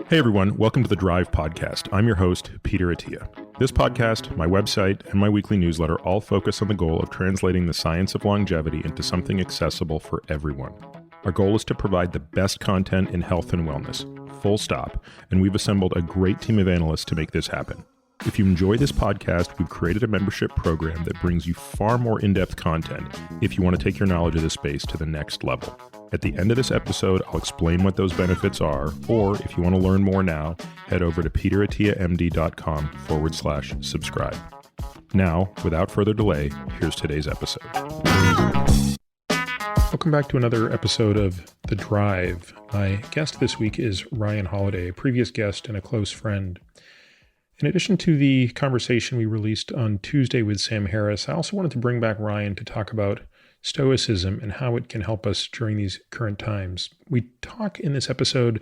Hey everyone, welcome to the Drive Podcast. I'm your host, Peter Attia. This podcast, my website, and my weekly newsletter all focus on the goal of translating the science of longevity into something accessible for everyone. Our goal is to provide the best content in health and wellness, full stop, and we've assembled a great team of analysts to make this happen. If you enjoy this podcast, we've created a membership program that brings you far more in-depth content if you want to take your knowledge of this space to the next level. At the end of this episode, I'll explain what those benefits are, or if you want to learn more now, head over to peterattiamd.com/subscribe. Now, without further delay, here's today's episode. Welcome back to another episode of The Drive. My guest this week is Ryan Holiday, a previous guest and a close friend. In addition to the conversation we released on Tuesday with Sam Harris, I also wanted to bring back Ryan to talk about Stoicism and how it can help us during these current times. We talk in this episode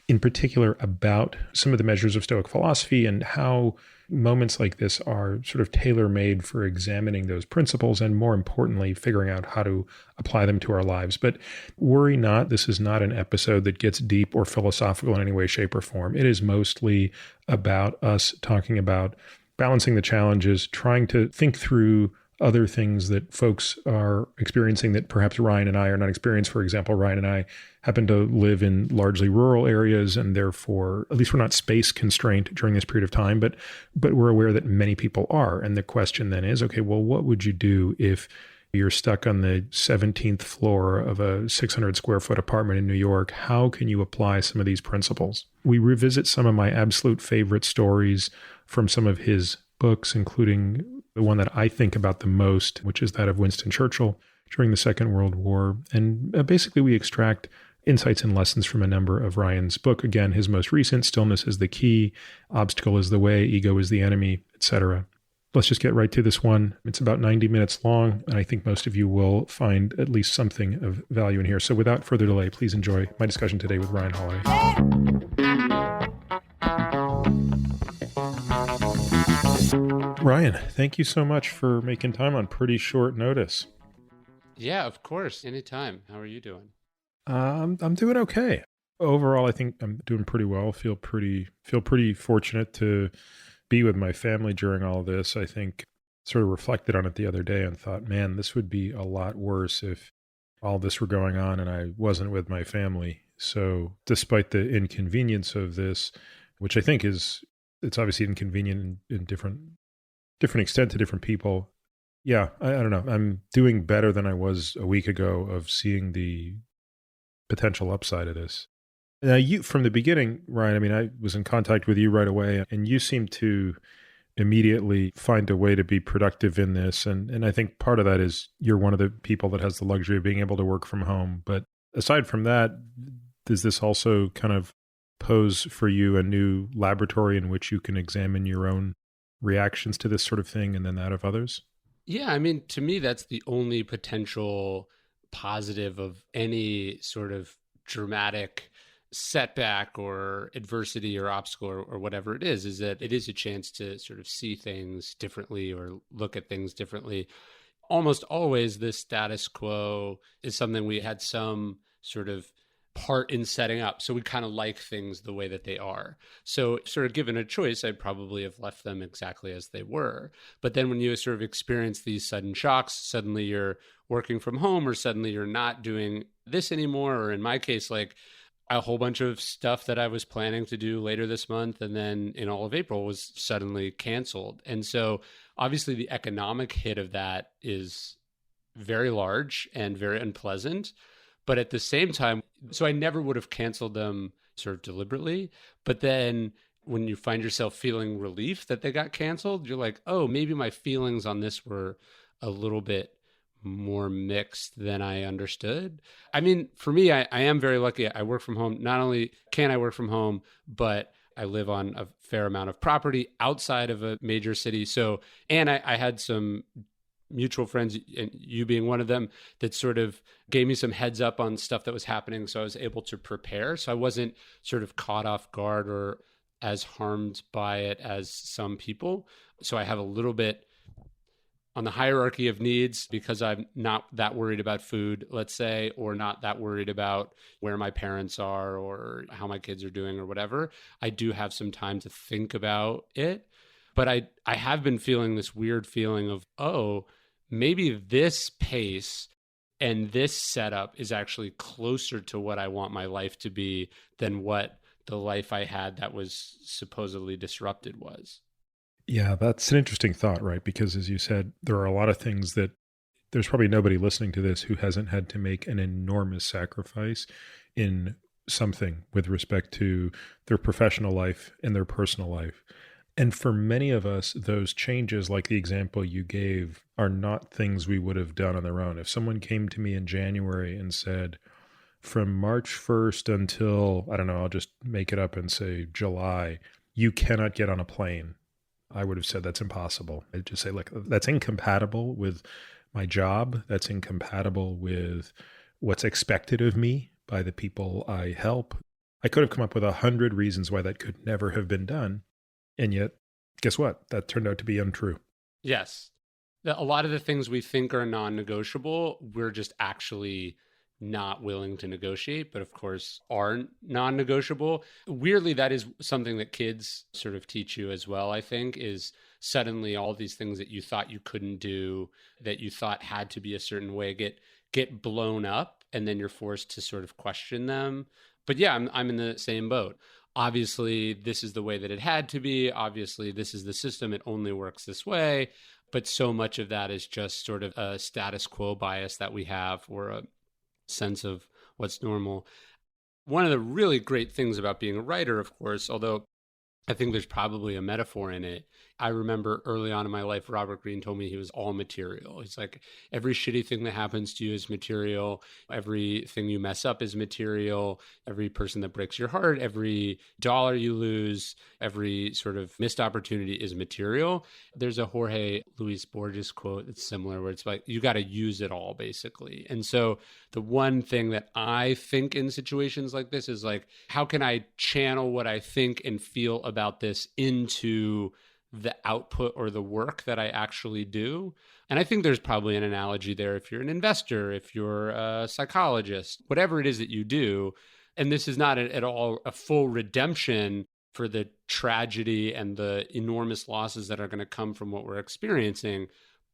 in particular about some of the measures of Stoic philosophy and how moments like this are sort of tailor-made for examining those principles and, more importantly, figuring out how to apply them to our lives. But worry not, this is not an episode that gets deep or philosophical in any way, shape, or form. It is mostly about us talking about balancing the challenges, trying to think through other things that folks are experiencing that perhaps Ryan and I are not experiencing. For example, Ryan and I happen to live in largely rural areas, and therefore, at least we're not space constrained during this period of time, but we're aware that many people are. And the question then is, okay, well, what would you do if you're stuck on the 17th floor of a 600 square foot apartment in New York? How can you apply some of these principles? We revisit some of my absolute favorite stories from some of his books, including the one that I think about the most, which is that of Winston Churchill during the Second World War. And basically we extract insights and lessons from a number of Ryan's book. Again, his most recent, Stillness is the Key, Obstacle is the Way, Ego is the Enemy, etc. Let's just get right to this one. It's about 90 minutes long, and I think most of you will find at least something of value in here. So without further delay, please enjoy my discussion today with Ryan Holiday. Ryan, thank you so much for making time on pretty short notice. Yeah, of course. Anytime. How are you doing? I'm doing okay. Overall, I think I'm doing pretty well. Feel pretty fortunate to be with my family during all this. I think sort of reflected on it the other day and thought, man, this would be a lot worse if all this were going on and I wasn't with my family. So despite the inconvenience of this, which I think it's obviously inconvenient in different extent to different people. Yeah, I don't know. I'm doing better than I was a week ago of seeing the potential upside of this. Now, you, from the beginning, Ryan, I mean, I was in contact with you right away, and you seem to immediately find a way to be productive in this. And I think part of that is you're one of the people that has the luxury of being able to work from home. But aside from that, does this also kind of pose for you a new laboratory in which you can examine your own reactions to this sort of thing and then that of others? Yeah, I mean, to me, that's the only potential positive of any sort of dramatic setback or adversity or obstacle or whatever it is that it is a chance to sort of see things differently or look at things differently. Almost always the status quo is something we had some sort of part in setting up. So we kind of like things the way that they are. So sort of given a choice, I'd probably have left them exactly as they were. But then when you sort of experience these sudden shocks, suddenly you're working from home or suddenly you're not doing this anymore. Or in my case, like a whole bunch of stuff that I was planning to do later this month and then in all of April was suddenly canceled. And so obviously the economic hit of that is very large and very unpleasant. But at the same time, so I never would have canceled them sort of deliberately. But then when you find yourself feeling relief that they got canceled, you're like, oh, maybe my feelings on this were a little bit more mixed than I understood. I mean, for me, I am very lucky. I work from home. Not only can I work from home, but I live on a fair amount of property outside of a major city. So, and I had some mutual friends, and you being one of them, that sort of gave me some heads up on stuff that was happening. So I was able to prepare. So I wasn't sort of caught off guard or as harmed by it as some people. So I have a little bit on the hierarchy of needs because I'm not that worried about food, let's say, or not that worried about where my parents are or how my kids are doing or whatever. I do have some time to think about it. But I have been feeling this weird feeling of, oh, maybe this pace and this setup is actually closer to what I want my life to be than what the life I had that was supposedly disrupted was. Yeah, that's an interesting thought, right? Because as you said, there are a lot of things that there's probably nobody listening to this who hasn't had to make an enormous sacrifice in something with respect to their professional life and their personal life. And for many of us, those changes, like the example you gave, are not things we would have done on their own. If someone came to me in January and said, from March 1st until, I don't know, I'll just make it up and say July, you cannot get on a plane, I would have said that's impossible. I'd just say, look, that's incompatible with my job. That's incompatible with what's expected of me by the people I help. I could have come up with 100 reasons why that could never have been done. And yet, guess what? That turned out to be untrue. Yes. A lot of the things we think are non-negotiable, we're just actually not willing to negotiate, but of course are non-negotiable. Weirdly, that is something that kids sort of teach you as well, I think, is suddenly all these things that you thought you couldn't do, that you thought had to be a certain way, get blown up, and then you're forced to sort of question them. But yeah, I'm in the same boat. Obviously, this is the way that it had to be. Obviously, this is the system. It only works this way. But so much of that is just sort of a status quo bias that we have, or a sense of what's normal. One of the really great things about being a writer, of course, although I think there's probably a metaphor in it. I remember early on in my life, Robert Greene told me he was all material. He's like, every shitty thing that happens to you is material. Everything you mess up is material. Every person that breaks your heart, every dollar you lose, every sort of missed opportunity is material. There's a Jorge Luis Borges quote that's similar where it's like, you got to use it all, basically. And so the one thing that I think in situations like this is like, how can I channel what I think and feel about this into the output or the work that I actually do? And I think there's probably an analogy there if you're an investor, if you're a psychologist, whatever it is that you do. And this is not at all a full redemption for the tragedy and the enormous losses that are going to come from what we're experiencing.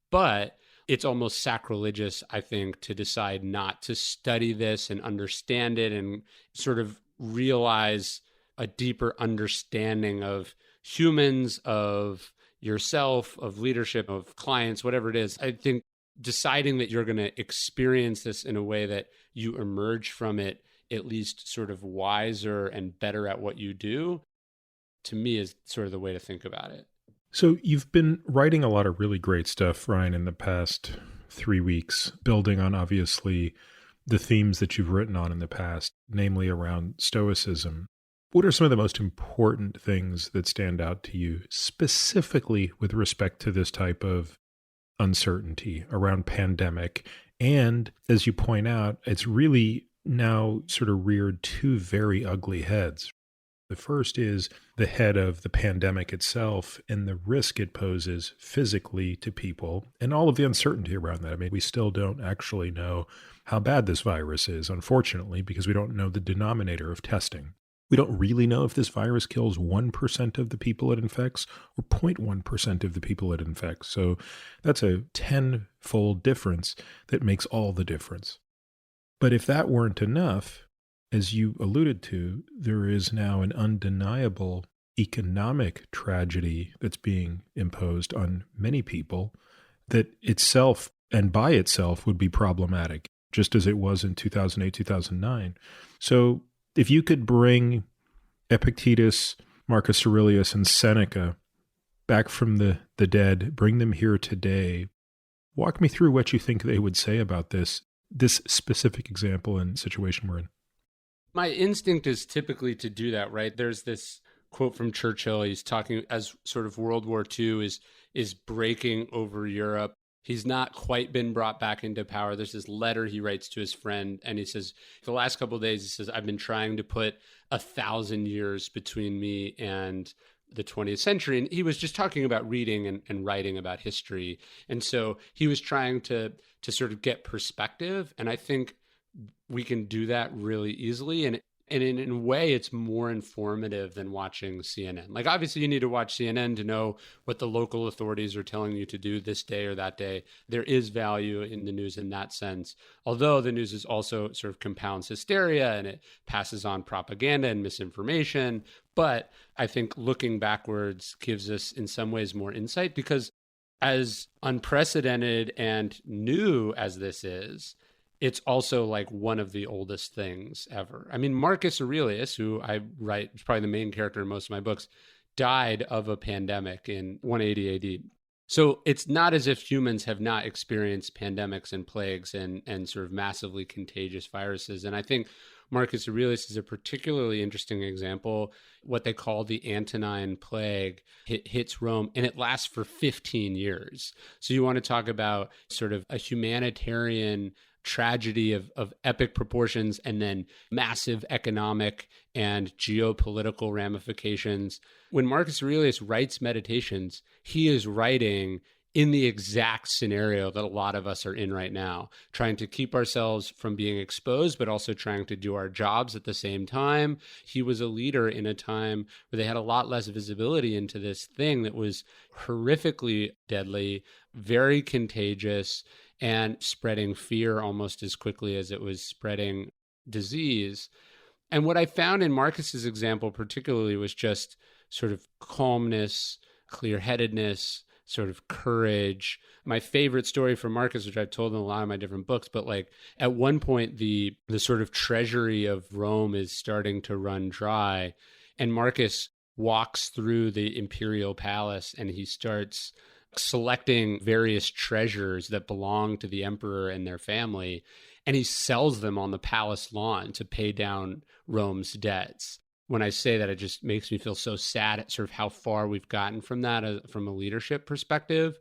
But it's almost sacrilegious, I think, to decide not to study this and understand it and sort of realize a deeper understanding of humans, of yourself, of leadership, of clients, whatever it is. I think deciding that you're going to experience this in a way that you emerge from it at least sort of wiser and better at what you do, to me is sort of the way to think about it. So you've been writing a lot of really great stuff, Ryan, in the past 3 weeks, building on obviously the themes that you've written on in the past, namely around Stoicism. What are some of the most important things that stand out to you, specifically with respect to this type of uncertainty around pandemic? And as you point out, it's really now sort of reared two very ugly heads. The first is the head of the pandemic itself and the risk it poses physically to people and all of the uncertainty around that. I mean, we still don't actually know how bad this virus is, unfortunately, because we don't know the denominator of testing. We don't really know if this virus kills 1% of the people it infects or 0.1% of the people it infects. So that's a 10-fold difference that makes all the difference. But if that weren't enough, as you alluded to, there is now an undeniable economic tragedy that's being imposed on many people that itself and by itself would be problematic, just as it was in 2008, 2009. So if you could bring Epictetus, Marcus Aurelius, and Seneca back from the dead, bring them here today, walk me through what you think they would say about this specific example and situation we're in. My instinct is typically to do that, right? There's this quote from Churchill. He's talking as sort of World War II is breaking over Europe. He's not quite been brought back into power. There's this letter he writes to his friend, and he says, the last couple of days, he says, I've been trying to put 1,000 years between me and the 20th century. And he was just talking about reading and writing about history. And so he was trying to sort of get perspective. And I think we can do that really easily. And in a way, it's more informative than watching CNN. Like, obviously, you need to watch CNN to know what the local authorities are telling you to do this day or that day. There is value in the news in that sense, although the news is also sort of compounds hysteria and it passes on propaganda and misinformation. But I think looking backwards gives us, in some ways, more insight, because as unprecedented and new as this is, it's also like one of the oldest things ever. I mean, Marcus Aurelius, who I write, is probably the main character in most of my books, died of a pandemic in 180 AD. So it's not as if humans have not experienced pandemics and plagues and sort of massively contagious viruses. And I think Marcus Aurelius is a particularly interesting example. What they call the Antonine Plague hits Rome, and it lasts for 15 years. So you want to talk about sort of a humanitarian tragedy of epic proportions and then massive economic and geopolitical ramifications. When Marcus Aurelius writes Meditations, he is writing in the exact scenario that a lot of us are in right now, trying to keep ourselves from being exposed, but also trying to do our jobs at the same time. He was a leader in a time where they had a lot less visibility into this thing that was horrifically deadly, very contagious, and spreading fear almost as quickly as it was spreading disease. And what I found in Marcus's example particularly was just sort of calmness, clear-headedness, sort of courage. My favorite story from Marcus, which I've told in a lot of my different books, but like at one point, the sort of treasury of Rome is starting to run dry. And Marcus walks through the imperial palace and he starts selecting various treasures that belong to the emperor and their family, and he sells them on the palace lawn to pay down Rome's debts. When I say that, it just makes me feel so sad at sort of how far we've gotten from that from a leadership perspective.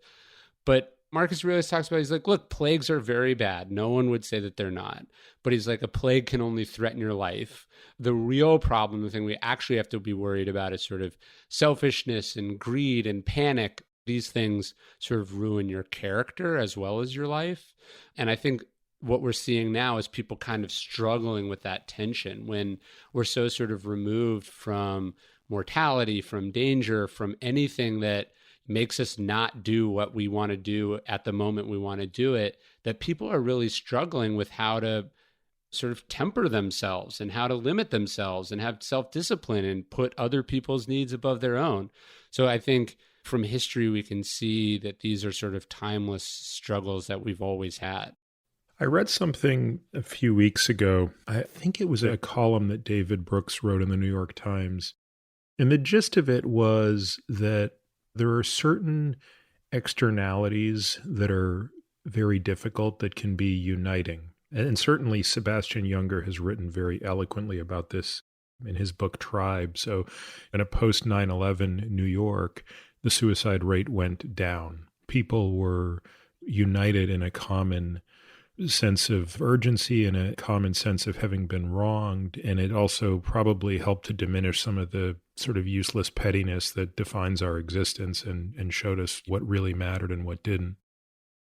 But Marcus Aurelius talks about, he's like, look, plagues are very bad. No one would say that they're not. But he's like, a plague can only threaten your life. The real problem, the thing we actually have to be worried about is sort of selfishness and greed and panic. These things sort of ruin your character as well as your life. And I think what we're seeing now is people kind of struggling with that tension when we're so sort of removed from mortality, from danger, from anything that makes us not do what we want to do at the moment we want to do it, that people are really struggling with how to sort of temper themselves and how to limit themselves and have self-discipline and put other people's needs above their own. So I think from history, we can see that these are sort of timeless struggles that we've always had. I read something a few weeks ago. I think it was a column that David Brooks wrote in the New York Times. And the gist of it was that there are certain externalities that are very difficult that can be uniting. And certainly Sebastian Junger has written very eloquently about this in his book Tribe. So in a post 9/11 New York, the suicide rate went down. People were united in a common sense of urgency and a common sense of having been wronged. And it also probably helped to diminish some of the sort of useless pettiness that defines our existence and showed us what really mattered and what didn't.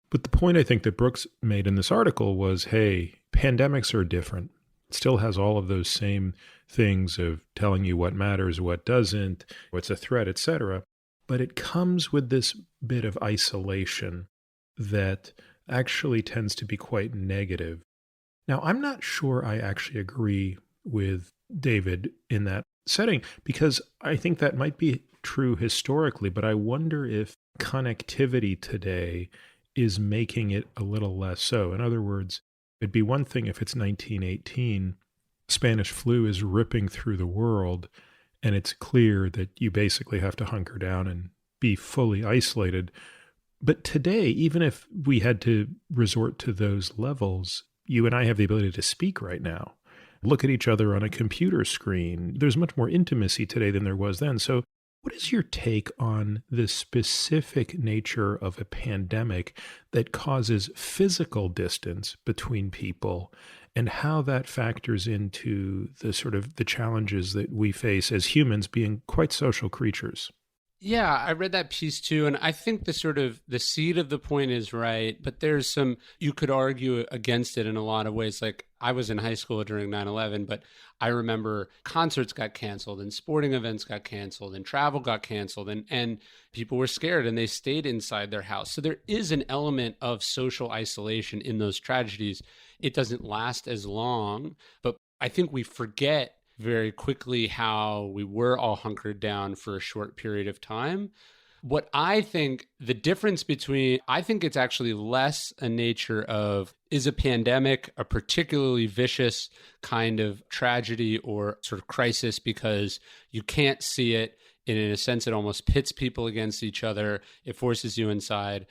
But the point I think that Brooks made in this article was, hey, pandemics are different. It still has all of those same things of telling you what matters, what doesn't, what's a threat, etc. But it comes with this bit of isolation that actually tends to be quite negative. Now, I'm not sure I actually agree with David in that setting, because I think that might be true historically, but I wonder if connectivity today is making it a little less so. In other words, it'd be one thing if it's 1918, Spanish flu is ripping through the world, and it's clear that you basically have to hunker down and be fully isolated. But today, even if we had to resort to those levels, you and I have the ability to speak right now, look at each other on a computer screen. There's much more intimacy today than there was then. So what is your take on the specific nature of a pandemic that causes physical distance between people and how that factors into the sort of the challenges that we face as humans being quite social creatures. Yeah, I read that piece too. And I think the seed of the point is right, but there's some, you could argue against it in a lot of ways. Like I was in high school during 9/11, but I remember concerts got canceled and sporting events got canceled and travel got canceled and people were scared and they stayed inside their house. So there is an element of social isolation in those tragedies. It doesn't last as long, but I think we forget very quickly how we were all hunkered down for a short period of time. What I think the difference between, I think it's actually less a nature of, is a pandemic a particularly vicious kind of tragedy or sort of crisis because you can't see it, and in a sense it almost pits people against each other, it forces you inside.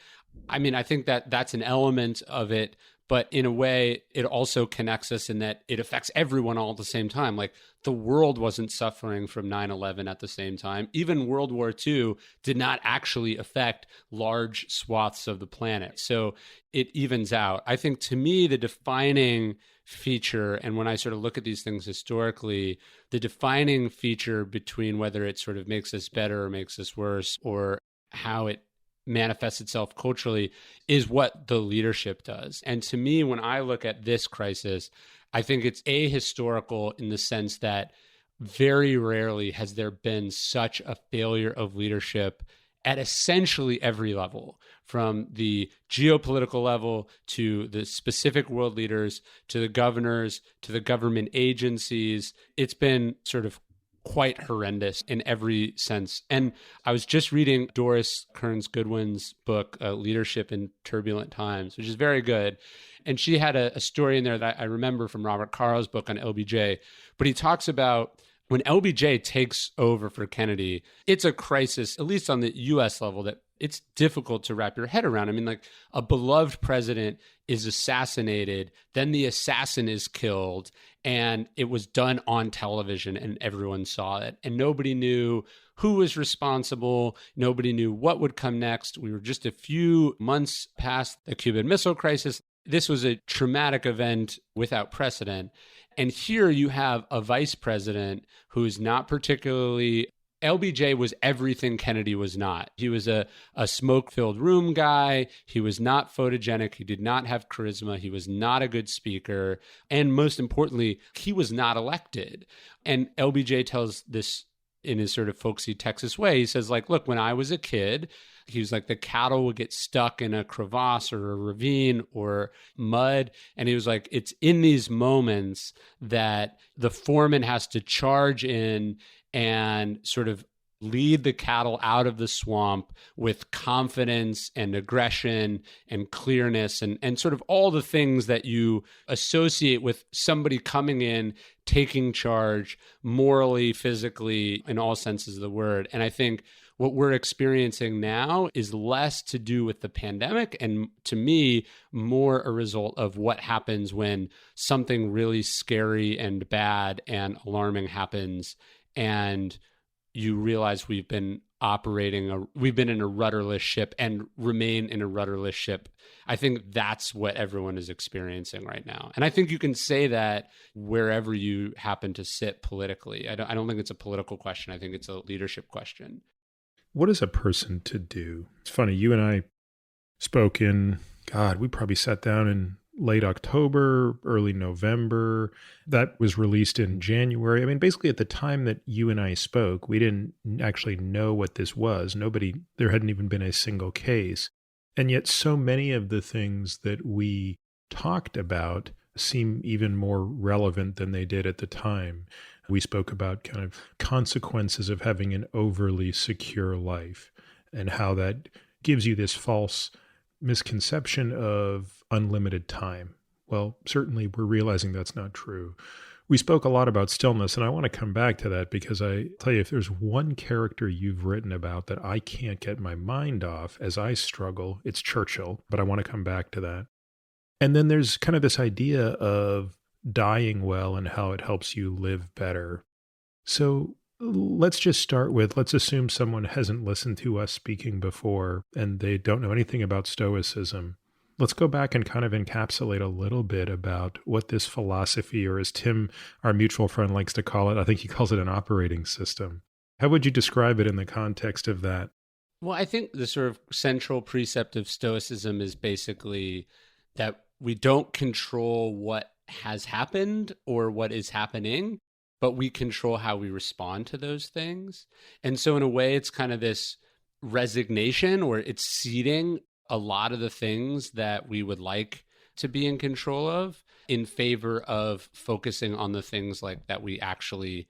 I mean, I think that that's an element of it, but in a way, it also connects us in that it affects everyone all at the same time. Like the world wasn't suffering from 9/11 at the same time. Even World War II did not actually affect large swaths of the planet. So it evens out. I think to me, the defining feature, and when I sort of look at these things historically, the defining feature between whether it sort of makes us better or makes us worse, or how it manifests itself culturally, is what the leadership does. And to me, when I look at this crisis, I think it's ahistorical in the sense that very rarely has there been such a failure of leadership at essentially every level, from the geopolitical level to the specific world leaders, to the governors, to the government agencies. It's been sort of quite horrendous in every sense. And I was just reading Doris Kearns Goodwin's book, Leadership in Turbulent Times, which is very good. And she had a story in there that I remember from Robert Caro's book on LBJ. But he talks about when LBJ takes over for Kennedy, it's a crisis, at least on the US level, that it's difficult to wrap your head around. I mean, like a beloved president is assassinated, then the assassin is killed, and it was done on television and everyone saw it. And nobody knew who was responsible. Nobody knew what would come next. We were just a few months past the Cuban Missile Crisis. This was a traumatic event without precedent. And here you have a vice president who's not particularly, LBJ was everything Kennedy was not. He was a smoke-filled room guy. He was not photogenic. He did not have charisma. He was not a good speaker. And most importantly, he was not elected. And LBJ tells this in his sort of folksy Texas way. He says, like, look, when I was a kid, he was like, the cattle would get stuck in a crevasse or a ravine or mud. And he was like, it's in these moments that the foreman has to charge in and sort of lead the cattle out of the swamp with confidence and aggression and clearness and sort of all the things that you associate with somebody coming in, taking charge morally, physically, in all senses of the word. And I think what we're experiencing now is less to do with the pandemic and, to me, more a result of what happens when something really scary and bad and alarming happens and you realize we've been in a rudderless ship and remain in a rudderless ship. I think that's what everyone is experiencing right now. And I think you can say that wherever you happen to sit politically. I don't think it's a political question. I think it's a leadership question. What is a person to do? It's funny, you and I spoke in, we probably sat down in late October, early November. That was released in January. I mean, basically at the time that you and I spoke, we didn't actually know what this was. There hadn't even been a single case. And yet so many of the things that we talked about seem even more relevant than they did at the time. We spoke about kind of consequences of having an overly secure life and how that gives you this false misconception of unlimited time. Well, certainly we're realizing that's not true. We spoke a lot about stillness, and I want to come back to that because I tell you, if there's one character you've written about that I can't get my mind off as I struggle, it's Churchill, but I want to come back to that. And then there's kind of this idea of dying well and how it helps you live better. So let's assume someone hasn't listened to us speaking before and they don't know anything about Stoicism. Let's go back and kind of encapsulate a little bit about what this philosophy, or as Tim, our mutual friend, likes to call it, I think he calls it an operating system. How would you describe it in the context of that? Well, I think the sort of central precept of Stoicism is basically that we don't control what has happened or what is happening, but we control how we respond to those things. And so in a way, it's kind of this resignation, or it's ceding a lot of the things that we would like to be in control of in favor of focusing on the things like that we actually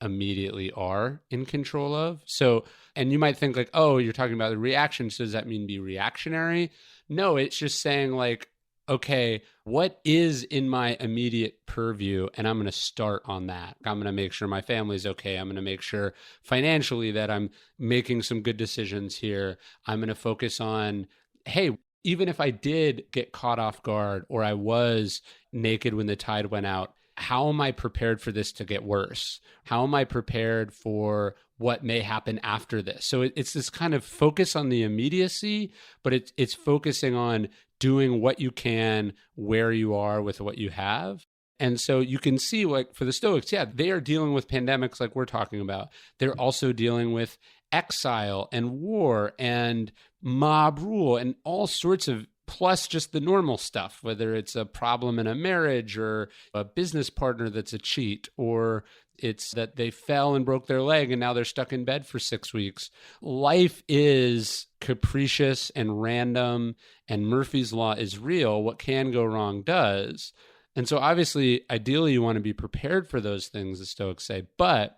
immediately are in control of. So, and you might think like, oh, you're talking about the reaction. So does that mean be reactionary? No, it's just saying like, okay, what is in my immediate purview? And I'm going to start on that. I'm going to make sure my family's okay. I'm going to make sure financially that I'm making some good decisions here. I'm going to focus on, hey, even if I did get caught off guard or I was naked when the tide went out, how am I prepared for this to get worse? How am I prepared for what may happen after this? So it's this kind of focus on the immediacy, but it's focusing on doing what you can where you are with what you have. And so you can see, like for the Stoics, yeah, they are dealing with pandemics like we're talking about. They're also dealing with exile and war and mob rule and all sorts of, plus just the normal stuff, whether it's a problem in a marriage or a business partner that's a cheat, or it's that they fell and broke their leg and now they're stuck in bed for 6 weeks. Life is capricious and random, and Murphy's Law is real. What can go wrong does. And so obviously, ideally, you want to be prepared for those things, the Stoics say, but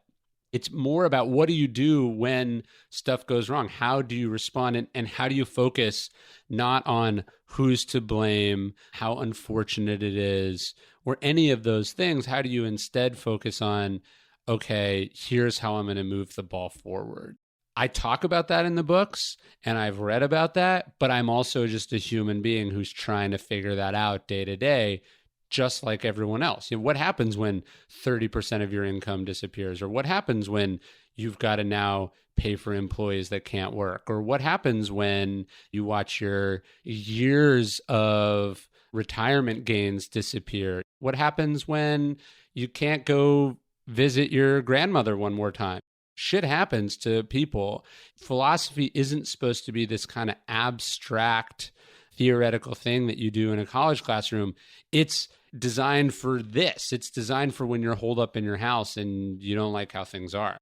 it's more about what do you do when stuff goes wrong? How do you respond? And how do you focus not on who's to blame, how unfortunate it is, or any of those things? How do you instead focus on, okay, here's how I'm going to move the ball forward? I talk about that in the books and I've read about that, but I'm also just a human being who's trying to figure that out day to day, just like everyone else. You know, what happens when 30% of your income disappears? Or what happens when you've got to now pay for employees that can't work? Or what happens when you watch your years of retirement gains disappear? What happens when you can't go visit your grandmother one more time? Shit happens to people. Philosophy isn't supposed to be this kind of abstract theoretical thing that you do in a college classroom. It's designed for this. It's designed for when you're holed up in your house and you don't like how things are.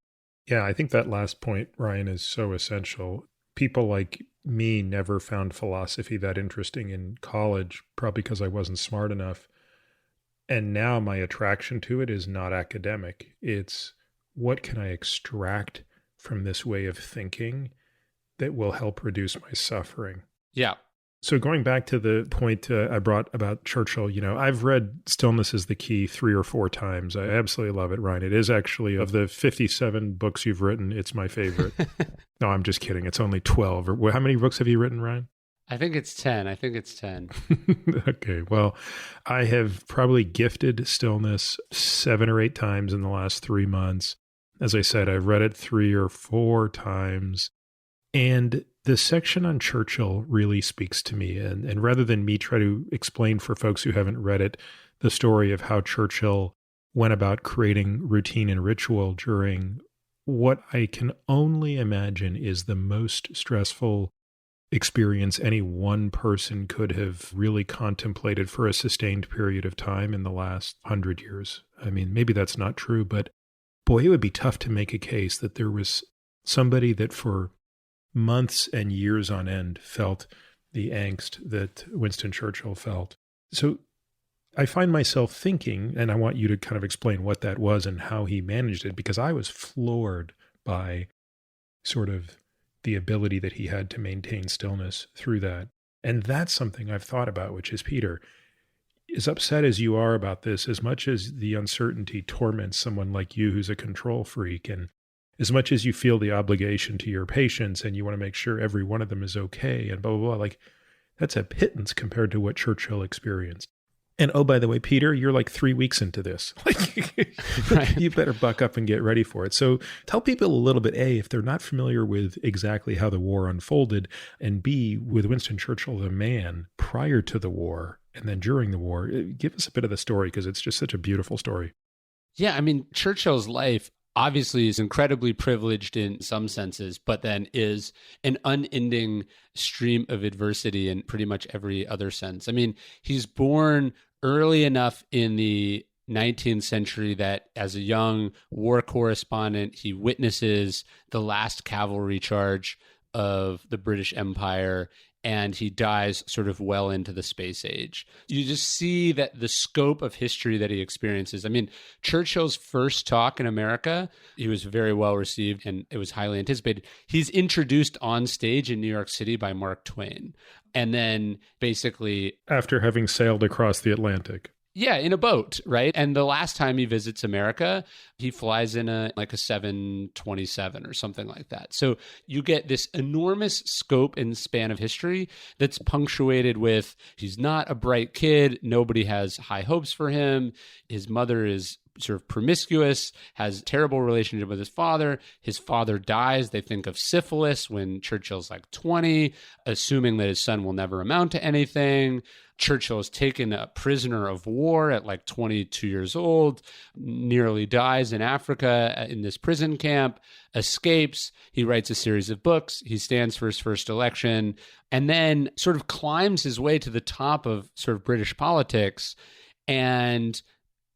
Yeah, I think that last point, Ryan, is so essential. People like me never found philosophy that interesting in college, probably because I wasn't smart enough. And now my attraction to it is not academic. It's what can I extract from this way of thinking that will help reduce my suffering? Yeah. So going back to the point I brought about Churchill, I've read Stillness is the Key 3 or 4 times. I absolutely love it, Ryan. It is actually, of the 57 books you've written, it's my favorite. No, I'm just kidding. It's only 12. How many books have you written, Ryan? I think it's 10. Okay. Well, I have probably gifted Stillness 7 or 8 times in the last 3 months. As I said, I've read it 3 or 4 times. And the section on Churchill really speaks to me. And rather than me try to explain for folks who haven't read it, the story of how Churchill went about creating routine and ritual during what I can only imagine is the most stressful experience any one person could have really contemplated for a sustained period of time in the last 100 years. I mean, maybe that's not true, but boy, it would be tough to make a case that there was somebody that for months and years on end felt the angst that Winston Churchill felt. So I find myself thinking, and I want you to kind of explain what that was and how he managed it, because I was floored by sort of the ability that he had to maintain stillness through that. And that's something I've thought about, which is, Peter, as upset as you are about this, as much as the uncertainty torments someone like you who's a control freak, and as much as you feel the obligation to your patients and you want to make sure every one of them is okay and blah, blah, blah, like that's a pittance compared to what Churchill experienced. And oh, by the way, Peter, you're like 3 weeks into this. Right. You better buck up and get ready for it. So tell people a little bit, A, if they're not familiar with exactly how the war unfolded, and B, with Winston Churchill, the man, prior to the war and then during the war, give us a bit of the story because it's just such a beautiful story. Yeah, I mean, Churchill's life obviously is incredibly privileged in some senses, but then is an unending stream of adversity in pretty much every other sense. I mean, he's born early enough in the 19th century that as a young war correspondent, he witnesses the last cavalry charge of the British Empire, and he dies sort of well into the space age. You just see that the scope of history that he experiences. I mean, Churchill's first talk in America, he was very well received and it was highly anticipated. He's introduced on stage in New York City by Mark Twain. And then basically, after having sailed across the Atlantic. yeah, in a boat, right? And the last time he visits America, he flies in a 727 or something like that. So you get this enormous scope and span of history that's punctuated with he's not a bright kid. Nobody has high hopes for him. His mother is sort of promiscuous, has a terrible relationship with his father. His father dies. They think of syphilis when Churchill's like 20, assuming that his son will never amount to anything. Churchill is taken a prisoner of war at like 22 years old, nearly dies in Africa in this prison camp, escapes. He writes a series of books. He stands for his first election, and then sort of climbs his way to the top of sort of British politics and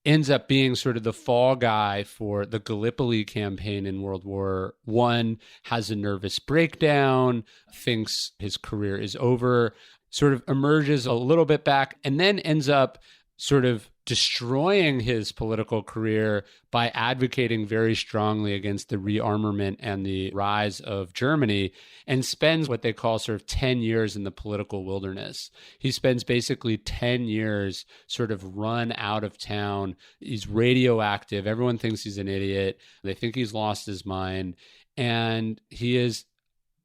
ends up being sort of the fall guy for the Gallipoli campaign in World War I, has a nervous breakdown, thinks his career is over, sort of emerges a little bit back, and then ends up sort of destroying his political career by advocating very strongly against the rearmament and the rise of Germany, and spends what they call sort of 10 years in the political wilderness. He spends basically 10 years sort of run out of town. He's radioactive. Everyone thinks he's an idiot. They think he's lost his mind. And he is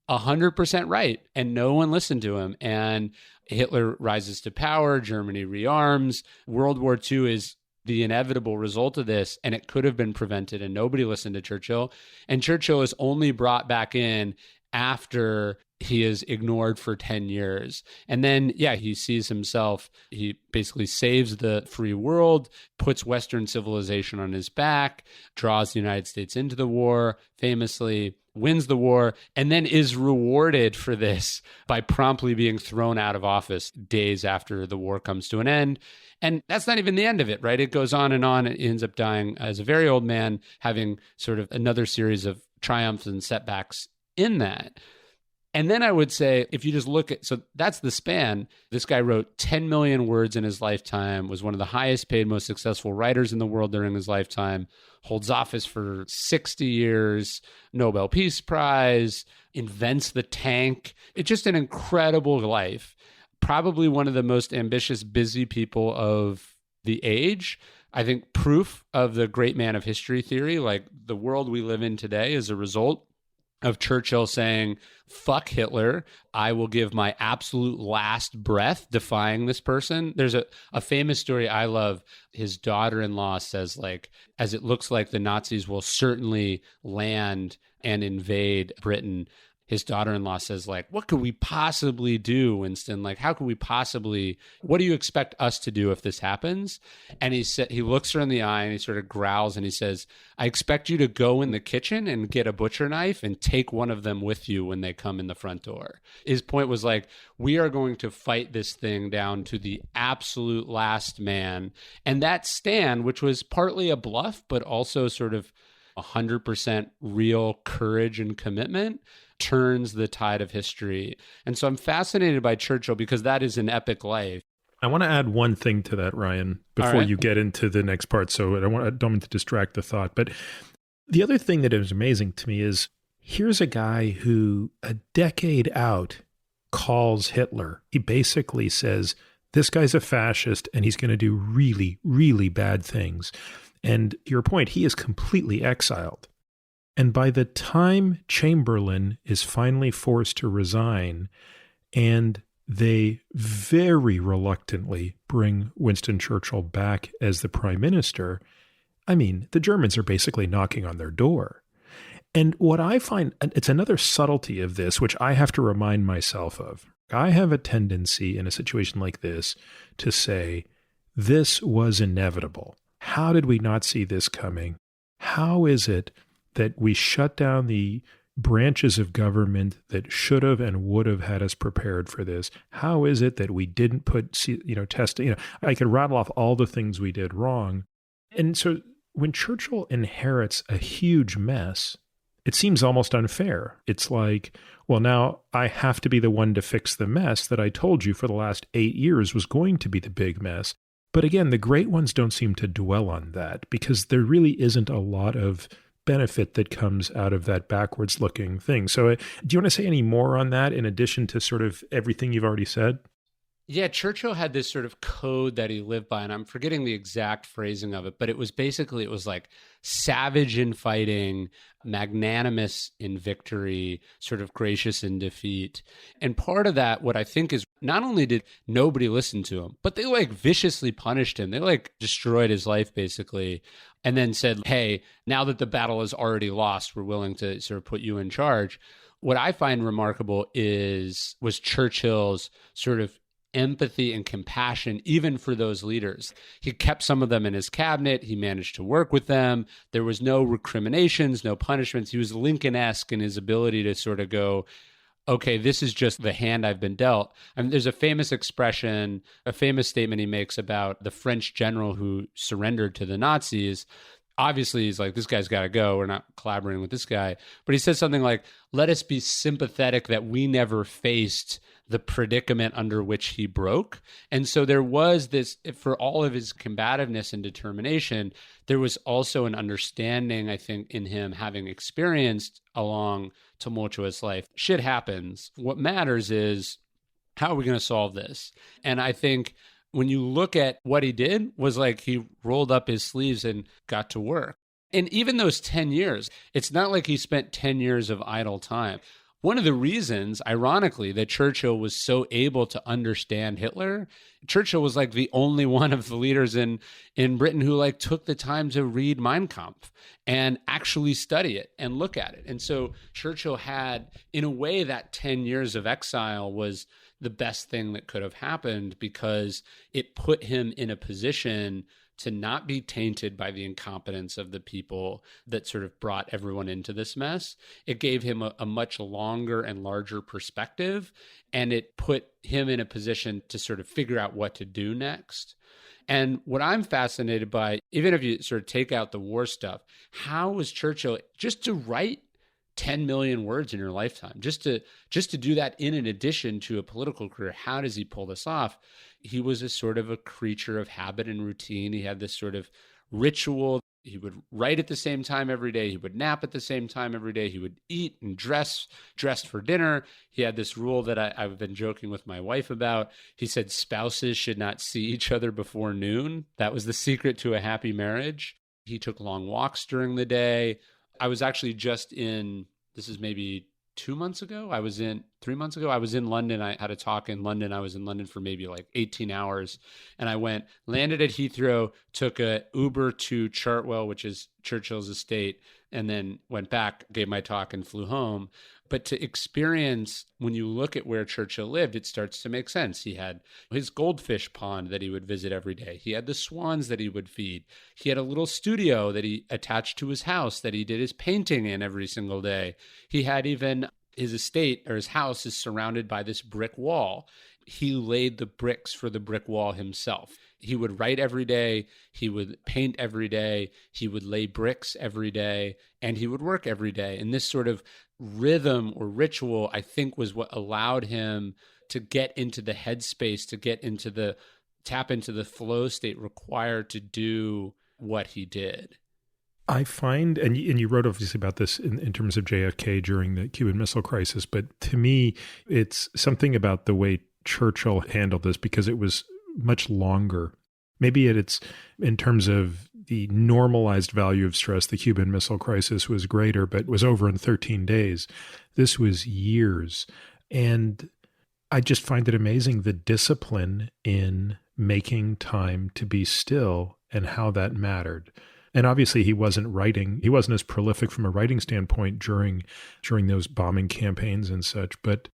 100% right, and no one listened to him. And Hitler rises to power, Germany rearms. World War II is the inevitable result of this, and it could have been prevented, and nobody listened to Churchill. And Churchill is only brought back in after he is ignored for 10 years. And then, yeah, he sees himself, he basically saves the free world, puts Western civilization on his back, draws the United States into the war, famously wins the war, and then is rewarded for this by promptly being thrown out of office days after the war comes to an end. And that's not even the end of it, right? It goes on and on. It ends up dying as a very old man, having sort of another series of triumphs and setbacks in that. And then I would say, if you just look at, so that's the span. This guy wrote 10 million words in his lifetime, was one of the highest paid, most successful writers in the world during his lifetime, holds office for 60 years, Nobel Peace Prize, invents the tank. It's just an incredible life. Probably one of the most ambitious, busy people of the age. I think proof of the great man of history theory, like the world we live in today is a result of Churchill saying, fuck Hitler, I will give my absolute last breath defying this person. There's a famous story I love. His daughter-in-law says, like, as it looks like the Nazis will certainly land and invade Britain, his daughter-in-law says, like, what could we possibly do, Winston? Like, how could we possibly, what do you expect us to do if this happens? And he looks her in the eye and he sort of growls and he says, I expect you to go in the kitchen and get a butcher knife and take one of them with you when they come in the front door. His point was like, we are going to fight this thing down to the absolute last man. And that stand, which was partly a bluff, but also sort of 100% real courage and commitment, turns the tide of history. And so I'm fascinated by Churchill because that is an epic life. I want to add one thing to that, Ryan, before you get into the next part. So I don't mean to distract the thought. But the other thing that is amazing to me is here's a guy who a decade out calls Hitler. He basically says, this guy's a fascist and he's going to do really, really bad things. And to your point, he is completely exiled. And by the time Chamberlain is finally forced to resign and they very reluctantly bring Winston Churchill back as the prime minister. I mean, the Germans are basically knocking on their door. And what I find, it's another subtlety of this, which I have to remind myself of. I have a tendency in a situation like this to say, this was inevitable. How did we not see this coming? How is it that we shut down the branches of government that should have and would have had us prepared for this? How is it that we didn't put, testing? I could rattle off all the things we did wrong. And so when Churchill inherits a huge mess, it seems almost unfair. It's like, well, now I have to be the one to fix the mess that I told you for the last 8 years was going to be the big mess. But again, the great ones don't seem to dwell on that because there really isn't a lot of benefit that comes out of that backwards looking thing. So do you want to say any more on that in addition to sort of everything you've already said? Yeah, Churchill had this sort of code that he lived by, and I'm forgetting the exact phrasing of it, but it was like savage in fighting, magnanimous in victory, sort of gracious in defeat. And part of that, what I think is not only did nobody listen to him, but they like viciously punished him. They like destroyed his life basically, and then said, hey, now that the battle is already lost, we're willing to sort of put you in charge. What I find remarkable was Churchill's sort of empathy and compassion, even for those leaders. He kept some of them in his cabinet. He managed to work with them. There was no recriminations, no punishments. He was Lincoln-esque in his ability to sort of go, okay, this is just the hand I've been dealt. I mean, there's a famous expression, a famous statement he makes about the French general who surrendered to the Nazis. Obviously, he's like, this guy's got to go. We're not collaborating with this guy. But he says something like, let us be sympathetic that we never faced the predicament under which he broke. And so there was this, for all of his combativeness and determination, there was also an understanding, I think, in him having experienced a long, tumultuous life. Shit happens. What matters is, how are we going to solve this? And I think when you look at what he did, was like he rolled up his sleeves and got to work. And even those 10 years, it's not like he spent 10 years of idle time. One of the reasons, ironically, that Churchill was so able to understand Hitler, Churchill was like the only one of the leaders in Britain who like took the time to read Mein Kampf and actually study it and look at it. And so Churchill had, in a way, that 10 years of exile was the best thing that could have happened because it put him in a position to not be tainted by the incompetence of the people that sort of brought everyone into this mess. It gave him a much longer and larger perspective, and it put him in a position to sort of figure out what to do next. And what I'm fascinated by, even if you sort of take out the war stuff, how was Churchill just to write 10 million words in your lifetime, just to do that in addition to a political career? How does he pull this off? He was a sort of a creature of habit and routine. He had this sort of ritual. He would write at the same time every day. He would nap at the same time every day. He would eat and dress for dinner. He had this rule that I've been joking with my wife about. He said spouses should not see each other before noon. That was the secret to a happy marriage. He took long walks during the day. I was actually this is maybe 3 months ago. I was in London. I had a talk in London. I was in London for maybe like 18 hours. And I landed at Heathrow, took a Uber to Chartwell, which is Churchill's estate, and then went back, gave my talk and flew home. But to experience, when you look at where Churchill lived, it starts to make sense. He had his goldfish pond that he would visit every day. He had the swans that he would feed. He had a little studio that he attached to his house that he did his painting in every single day. He had even his estate or his house is surrounded by this brick wall. He laid the bricks for the brick wall himself. He would write every day. He would paint every day. He would lay bricks every day, and he would work every day. And this sort of rhythm or ritual, I think, was what allowed him to get into the headspace, to tap into the flow state required to do what he did. I find, and you wrote obviously about this in terms of JFK during the Cuban Missile Crisis, but to me, it's something about the way Churchill handled this because it was much longer. Maybe it's in terms of the normalized value of stress, the Cuban Missile Crisis was greater, but it was over in 13 days. This was years. And I just find it amazing the discipline in making time to be still and how that mattered. And obviously he wasn't writing, he wasn't as prolific from a writing standpoint during those bombing campaigns and such, but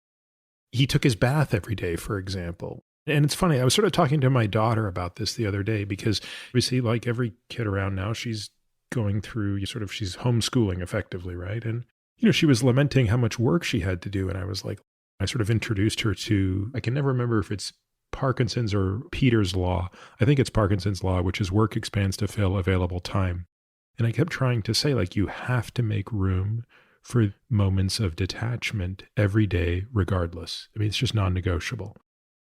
he took his bath every day, for example. And it's funny, I was sort of talking to my daughter about this the other day because we see like every kid around now, she's going through she's homeschooling effectively, right? And, she was lamenting how much work she had to do. And I was like, I sort of introduced her to, I can never remember if it's Parkinson's or Peter's law. I think it's Parkinson's law, which is work expands to fill available time. And I kept trying to say, like, you have to make room for moments of detachment every day, regardless. I mean, it's just non-negotiable.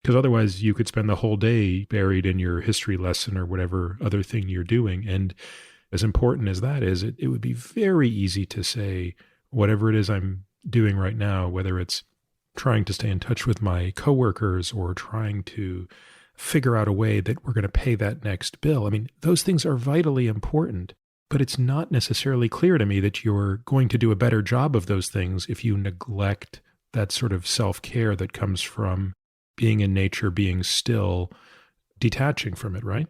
Because otherwise you could spend the whole day buried in your history lesson or whatever other thing you're doing. And as important as that is, it would be very easy to say, whatever it is I'm doing right now, whether it's trying to stay in touch with my coworkers or trying to figure out a way that we're going to pay that next bill. I mean, those things are vitally important, but it's not necessarily clear to me that you're going to do a better job of those things if you neglect that sort of self-care that comes from being in nature, being still, detaching from it, right?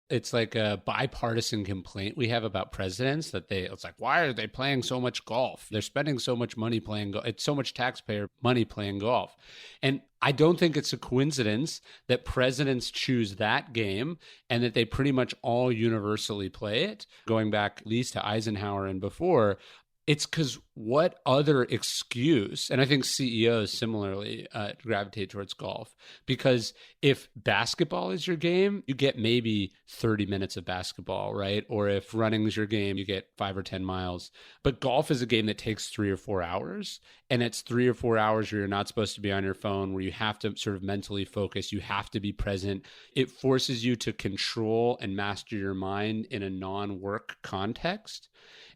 It's like a bipartisan complaint we have about presidents that it's like, why are they playing so much golf? They're spending so much money playing golf. It's so much taxpayer money playing golf. And I don't think it's a coincidence that presidents choose that game and that they pretty much all universally play it, going back at least to Eisenhower and before. It's because what other excuse, and I think CEOs similarly gravitate towards golf, because if basketball is your game, you get maybe 30 minutes of basketball, right? Or if running is your game, you get 5 or 10 miles. But golf is a game that takes 3 or 4 hours, and it's 3 or 4 hours where you're not supposed to be on your phone, where you have to sort of mentally focus, you have to be present. It forces you to control and master your mind in a non-work context.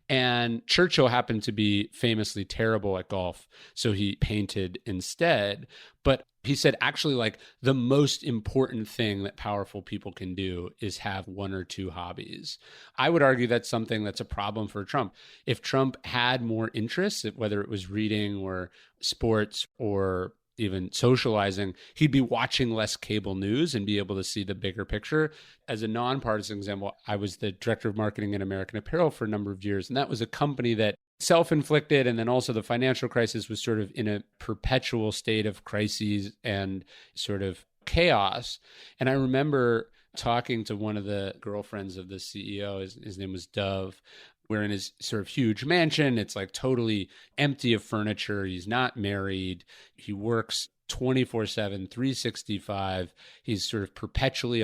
And Churchill happened to be famously terrible at golf, so he painted instead. But he said, actually, like, the most important thing that powerful people can do is have 1 or 2 hobbies. I would argue that's something that's a problem for Trump. If Trump had more interests, whether it was reading or sports or even socializing, he'd be watching less cable news and be able to see the bigger picture. As a nonpartisan example, I was the director of marketing at American Apparel for a number of years, and that was a company that self-inflicted, and then also the financial crisis was sort of in a perpetual state of crises and sort of chaos. And I remember talking to one of the girlfriends of the CEO, his name was Dove. We're in his sort of huge mansion. It's like totally empty of furniture. He's not married. He works 24/7, 365. He's sort of perpetually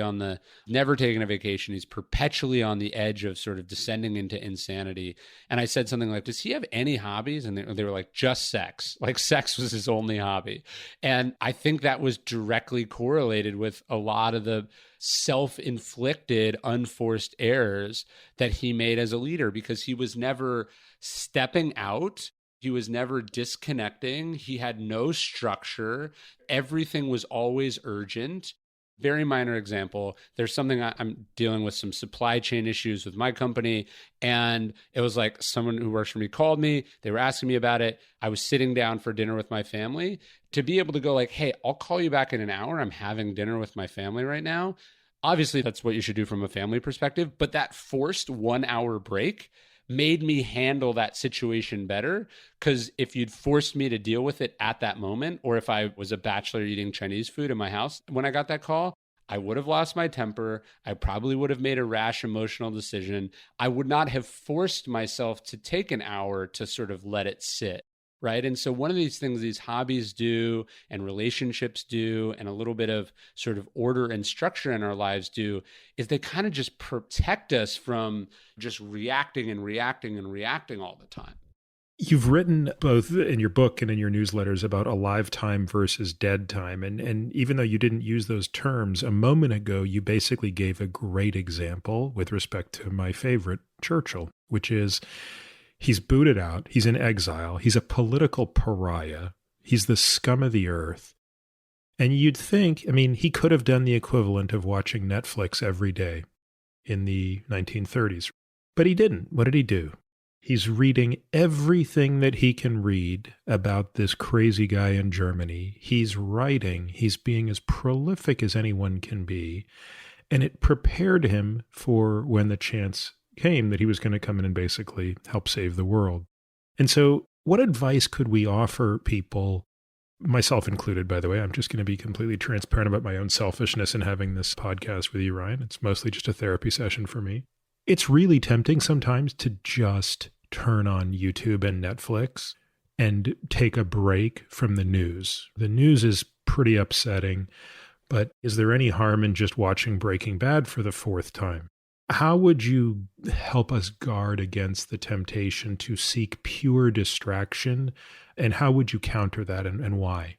never taking a vacation. He's perpetually on the edge of sort of descending into insanity. And I said something like, does he have any hobbies? And they were like, just sex. Like, sex was his only hobby. And I think that was directly correlated with a lot of the self-inflicted, unforced errors that he made as a leader, because he was never stepping out. He was never disconnecting. He had no structure. Everything was always urgent. Very minor example. There's something I'm dealing with, some supply chain issues with my company. And it was like someone who works for me called me. They were asking me about it. I was sitting down for dinner with my family. To be able to go like, hey, I'll call you back in an hour. I'm having dinner with my family right now. Obviously, that's what you should do from a family perspective. But that forced 1 hour break made me handle that situation better. Because if you'd forced me to deal with it at that moment, or if I was a bachelor eating Chinese food in my house when I got that call, I would have lost my temper. I probably would have made a rash emotional decision. I would not have forced myself to take an hour to sort of let it sit. Right. And so one of these things these hobbies do and relationships do, and a little bit of sort of order and structure in our lives do, is they kind of just protect us from just reacting and reacting and reacting all the time. You've written both in your book and in your newsletters about alive time versus dead time. And even though you didn't use those terms, a moment ago, you basically gave a great example with respect to my favorite, Churchill, which is, he's booted out. He's in exile. He's a political pariah. He's the scum of the earth. And you'd think, I mean, he could have done the equivalent of watching Netflix every day in the 1930s. But he didn't. What did he do? He's reading everything that he can read about this crazy guy in Germany. He's writing. He's being as prolific as anyone can be. And it prepared him for when the chance came that he was going to come in and basically help save the world. And so what advice could we offer people, myself included, by the way? I'm just going to be completely transparent about my own selfishness in having this podcast with you, Ryan. It's mostly just a therapy session for me. It's really tempting sometimes to just turn on YouTube and Netflix and take a break from the news. The news is pretty upsetting, but is there any harm in just watching Breaking Bad for the fourth time? How would you help us guard against the temptation to seek pure distraction? And how would you counter that and why?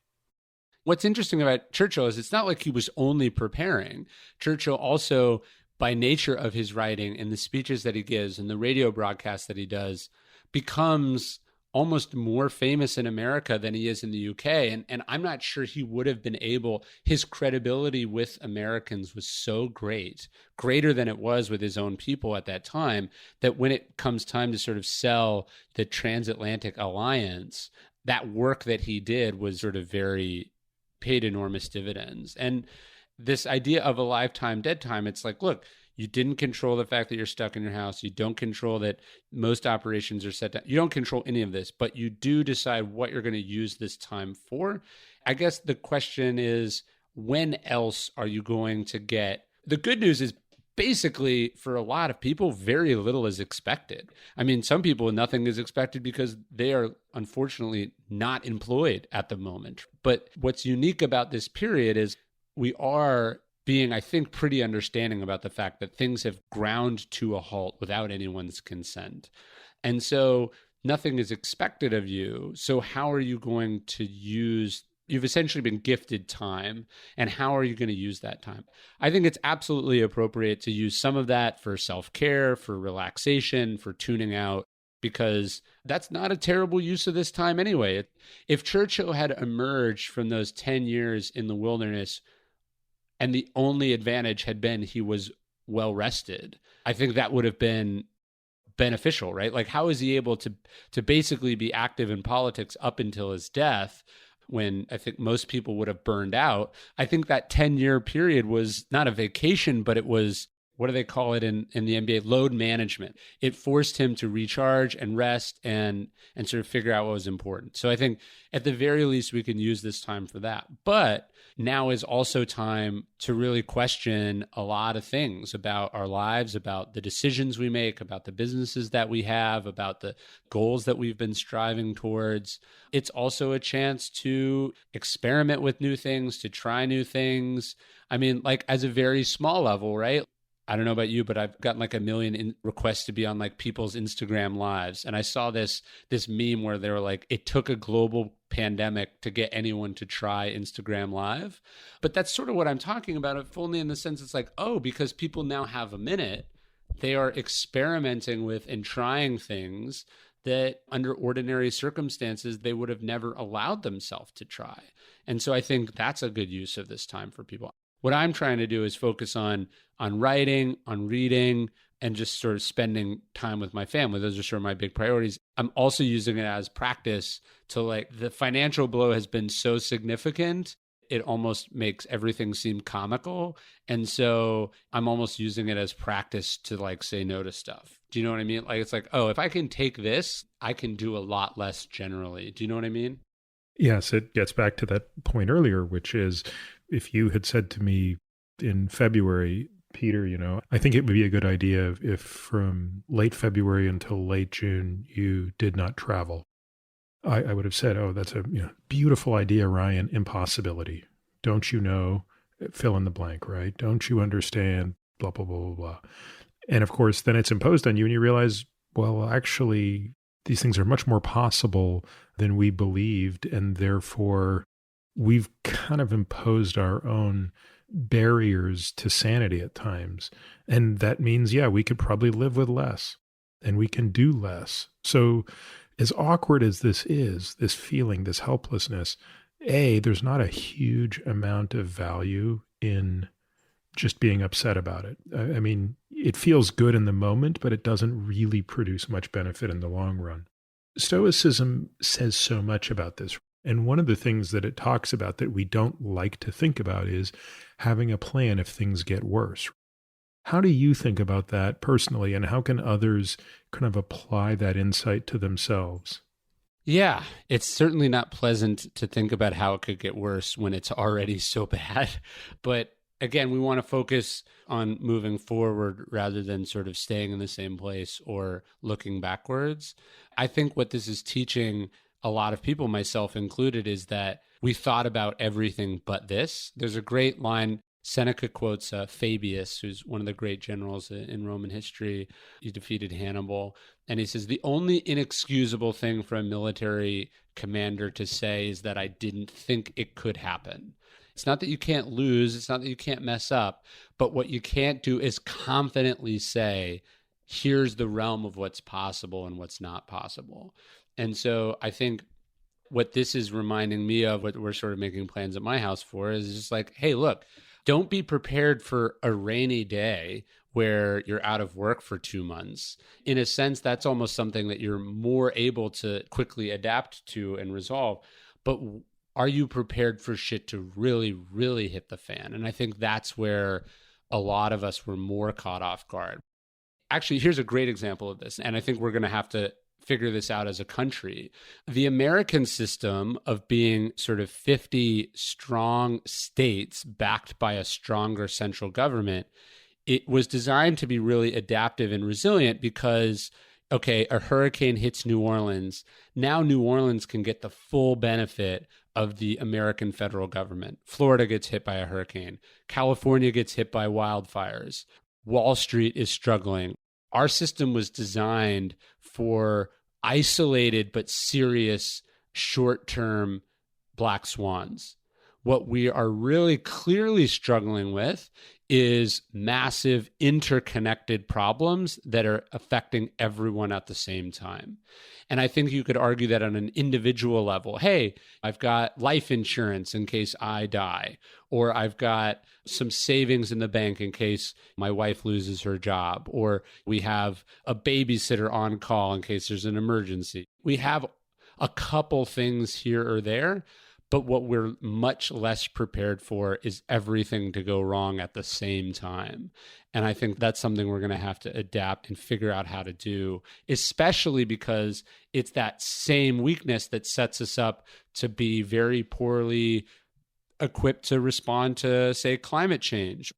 What's interesting about Churchill is it's not like he was only preparing. Churchill also, by nature of his writing and the speeches that he gives and the radio broadcasts that he does, becomes almost more famous in America than he is in the UK. And I'm not sure he would have been able, his credibility with Americans was so great, greater than it was with his own people at that time, that when it comes time to sort of sell the transatlantic alliance, that work that he did was sort of paid enormous dividends. And this idea of a lifetime, dead time, it's like, look, you didn't control the fact that you're stuck in your house. You don't control that most operations are set down. You don't control any of this, but you do decide what you're going to use this time for. I guess the question is, when else are you going to get? The good news is basically for a lot of people, very little is expected. I mean, some people, nothing is expected because they are unfortunately not employed at the moment. But what's unique about this period is we are being, I think, pretty understanding about the fact that things have ground to a halt without anyone's consent. And so nothing is expected of you. So how are you going to use, you've essentially been gifted time, and how are you going to use that time? I think it's absolutely appropriate to use some of that for self-care, for relaxation, for tuning out, because that's not a terrible use of this time anyway. If Churchill had emerged from those 10 years in the wilderness and the only advantage had been he was well rested, I think that would have been beneficial, right? Like, how is he able to basically be active in politics up until his death when I think most people would have burned out? I think that 10-year period was not a vacation, but it was, what do they call it in the NBA? Load management. It forced him to recharge and rest and sort of figure out what was important. So I think at the very least, we can use this time for that. But now is also time to really question a lot of things about our lives, about the decisions we make, about the businesses that we have, about the goals that we've been striving towards. It's also a chance to experiment with new things, to try new things. I mean, like as a very small level, right? I don't know about you, but I've gotten like a million requests to be on like people's Instagram lives. And I saw this meme where they were like, it took a global pandemic to get anyone to try Instagram Live. But that's sort of what I'm talking about, if only in the sense it's like, oh, because people now have a minute, they are experimenting with and trying things that under ordinary circumstances, they would have never allowed themselves to try. And so I think that's a good use of this time for people. What I'm trying to do is focus on writing, on reading, and just sort of spending time with my family. Those are sort of my big priorities. I'm also using it as practice to, like, the financial blow has been so significant, it almost makes everything seem comical. And so I'm almost using it as practice to like say no to stuff. Do you know what I mean? Like, it's like, oh, if I can take this, I can do a lot less generally. Do you know what I mean? Yes, it gets back to that point earlier, which is if you had said to me in February, Peter, I think it would be a good idea if from late February until late June, you did not travel. I would have said, oh, that's a beautiful idea, Ryan. Impossibility. Don't you know? Fill in the blank, right? Don't you understand? Blah, blah, blah, blah, blah. And of course, then it's imposed on you and you realize, well, actually, these things are much more possible than we believed. And therefore, we've kind of imposed our own barriers to sanity at times. And that means, yeah, we could probably live with less and we can do less. So as awkward as this is, this feeling, this helplessness, there's not a huge amount of value in just being upset about it. I mean, it feels good in the moment, but it doesn't really produce much benefit in the long run. Stoicism says so much about this. And one of the things that it talks about that we don't like to think about is having a plan if things get worse. How do you think about that personally, and how can others kind of apply that insight to themselves? Yeah, it's certainly not pleasant to think about how it could get worse when it's already so bad. But again, we want to focus on moving forward rather than sort of staying in the same place or looking backwards. I think what this is teaching a lot of people, myself included, is that we thought about everything but this. There's a great line Seneca quotes Fabius, who's one of the great generals in Roman history. He defeated Hannibal. And he says, the only inexcusable thing for a military commander to say is that I didn't think it could happen. It's not that you can't lose. It's not that you can't mess up. But what you can't do is confidently say, here's the realm of what's possible and what's not possible. And so I think what this is reminding me of, what we're sort of making plans at my house for, is just like, hey, look, don't be prepared for a rainy day where you're out of work for 2 months. In a sense, that's almost something that you're more able to quickly adapt to and resolve. But are you prepared for shit to really, really hit the fan? And I think that's where a lot of us were more caught off guard. Actually, here's a great example of this. And I think we're going to have to figure this out as a country. The American system of being sort of 50 strong states backed by a stronger central government, it was designed to be really adaptive and resilient because, okay, a hurricane hits New Orleans. Now New Orleans can get the full benefit of the American federal government. Florida gets hit by a hurricane. California gets hit by wildfires. Wall Street is struggling. Our system was designed for isolated but serious short-term black swans. What we are really clearly struggling with is massive interconnected problems that are affecting everyone at the same time. And I think you could argue that on an individual level, hey, I've got life insurance in case I die, or I've got some savings in the bank in case my wife loses her job, or we have a babysitter on call in case there's an emergency. We have a couple things here or there, but what we're much less prepared for is everything to go wrong at the same time. And I think that's something we're going to have to adapt and figure out how to do, especially because it's that same weakness that sets us up to be very poorly equipped to respond to, say, climate change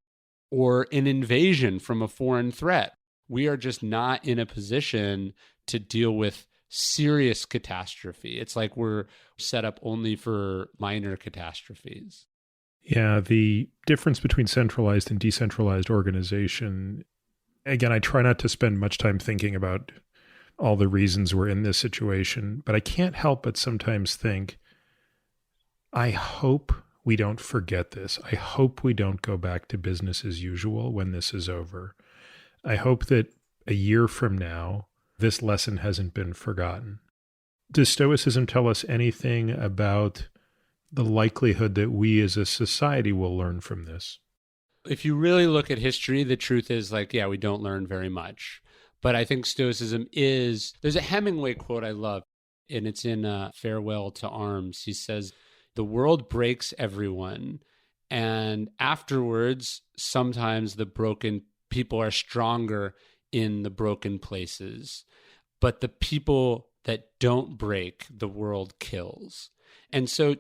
or an invasion from a foreign threat. We are just not in a position to deal with serious catastrophe. It's like we're set up only for minor catastrophes. Yeah, the difference between centralized and decentralized organization, again, I try not to spend much time thinking about all the reasons we're in this situation, but I can't help but sometimes think, I hope we don't forget this. I hope we don't go back to business as usual when this is over. I hope that a year from now, this lesson hasn't been forgotten. Does Stoicism tell us anything about the likelihood that we as a society will learn from this? If you really look at history, the truth is like, yeah, we don't learn very much. But I think Stoicism is, there's a Hemingway quote I love, and it's in Farewell to Arms. He says, the world breaks everyone, and afterwards, sometimes the broken people are stronger in the broken places. But the people that don't break, the world kills. And so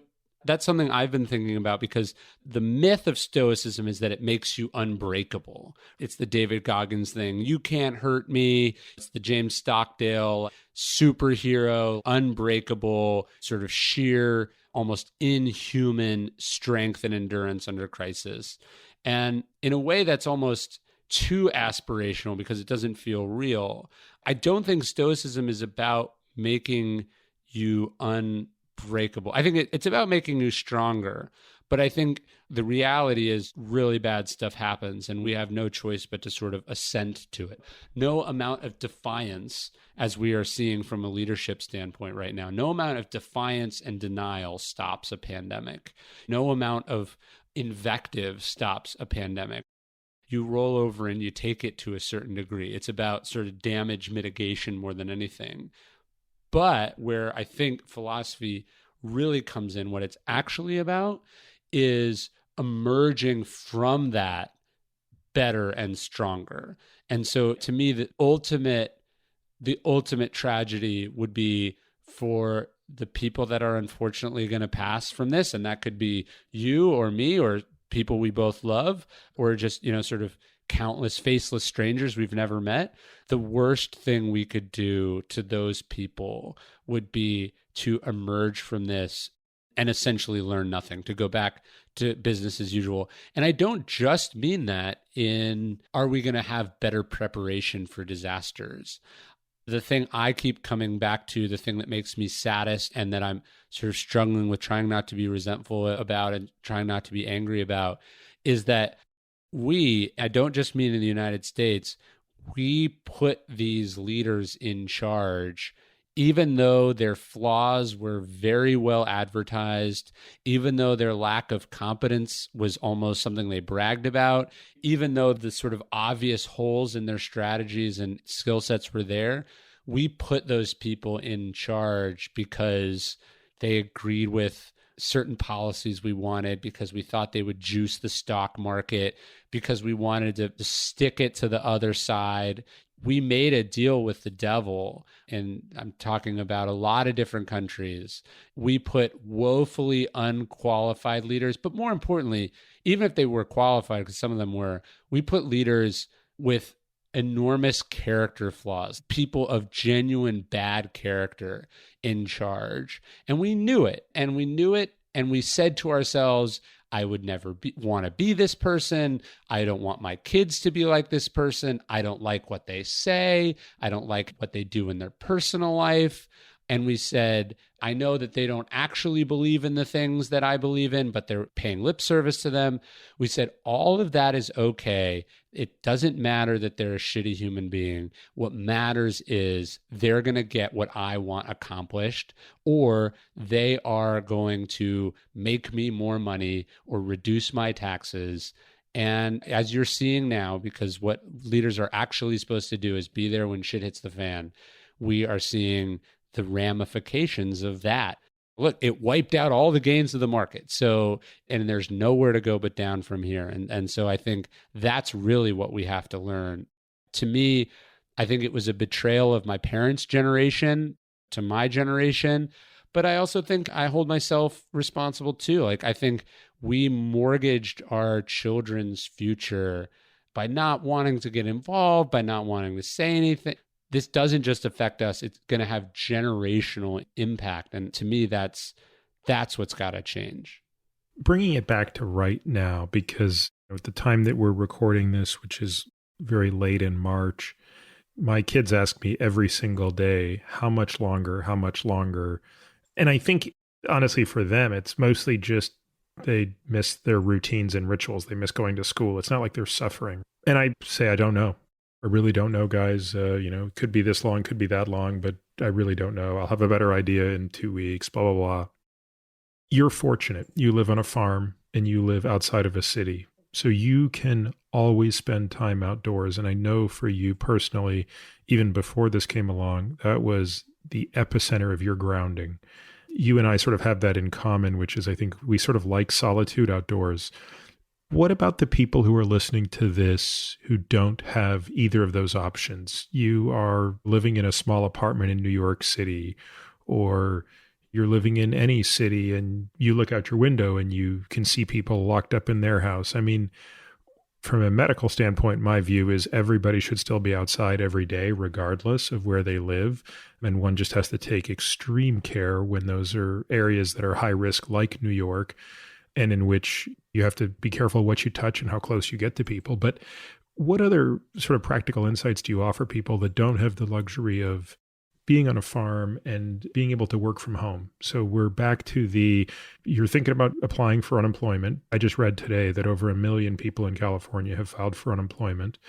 that's something I've been thinking about, because the myth of Stoicism is that it makes you unbreakable. It's the David Goggins thing. You can't hurt me. It's the James Stockdale superhero, unbreakable, sort of sheer, almost inhuman strength and endurance under crisis. And in a way, that's almost too aspirational because it doesn't feel real. I don't think Stoicism is about making you unbreakable. I think it's about making you stronger. But I think the reality is really bad stuff happens, and we have no choice but to sort of assent to it. No amount of defiance, as we are seeing from a leadership standpoint right now, no amount of defiance and denial stops a pandemic. No amount of invective stops a pandemic. you roll over and you take it to a certain degree. It's about sort of damage mitigation more than anything. But where I think philosophy really comes in, what it's actually about is emerging from that better and stronger. And so to me, the ultimate tragedy would be for the people that are unfortunately going to pass from this. And that could be you or me or people we both love, or just, sort of countless faceless strangers we've never met. The worst thing we could do to those people would be to emerge from this and essentially learn nothing, to go back to business as usual. And I don't just mean that in, are we going to have better preparation for disasters? The thing I keep coming back to, the thing that makes me saddest and that I'm sort of struggling with, trying not to be resentful about and trying not to be angry about, is that I don't just mean in the United States, we put these leaders in charge, even though their flaws were very well advertised, even though their lack of competence was almost something they bragged about, even though the sort of obvious holes in their strategies and skill sets were there, we put those people in charge because they agreed with certain policies we wanted, because we thought they would juice the stock market, because we wanted to stick it to the other side. We made a deal with the devil, and I'm talking about a lot of different countries. We put woefully unqualified leaders, but more importantly, even if they were qualified, because some of them were, we put leaders with enormous character flaws, people of genuine bad character in charge. And we knew it, and we said to ourselves, I would never want to be this person. I don't want my kids to be like this person. I don't like what they say. I don't like what they do in their personal life. And we said, I know that they don't actually believe in the things that I believe in, but they're paying lip service to them. We said, all of that is okay. It doesn't matter that they're a shitty human being. What matters is they're going to get what I want accomplished, or they are going to make me more money or reduce my taxes. And as you're seeing now, because what leaders are actually supposed to do is be there when shit hits the fan, we are seeing the ramifications of that. Look, it wiped out all the gains of the market. So, and there's nowhere to go but down from here. And so I think that's really what we have to learn. To me, I think it was a betrayal of my parents' generation to my generation, but I also think I hold myself responsible too. Like, I think we mortgaged our children's future by not wanting to get involved, by not wanting to say anything. This doesn't just affect us, it's going to have generational impact. And to me, that's what's got to change. Bringing it back to right now, because at the time that we're recording this, which is very late in March, my kids ask me every single day, how much longer, how much longer? And I think, honestly, for them, it's mostly just they miss their routines and rituals. They miss going to school. It's not like they're suffering. And I say, I don't know. I really don't know, guys. It could be this long, could be that long, but I really don't know. I'll have a better idea in 2 weeks, blah, blah, blah. You're fortunate. You live on a farm and you live outside of a city. So you can always spend time outdoors. And I know for you personally, even before this came along, that was the epicenter of your grounding. You and I sort of have that in common, which is I think we sort of like solitude outdoors. What about the people who are listening to this who don't have either of those options? You are living in a small apartment in New York City, or you're living in any city and you look out your window and you can see people locked up in their house. I mean, from a medical standpoint, my view is everybody should still be outside every day, regardless of where they live. And one just has to take extreme care when those are areas that are high risk, like New York, and in which you have to be careful what you touch and how close you get to people. But what other sort of practical insights do you offer people that don't have the luxury of being on a farm and being able to work from home? So we're back to you're thinking about applying for unemployment. I just read today that over 1 million people in California have filed for unemployment.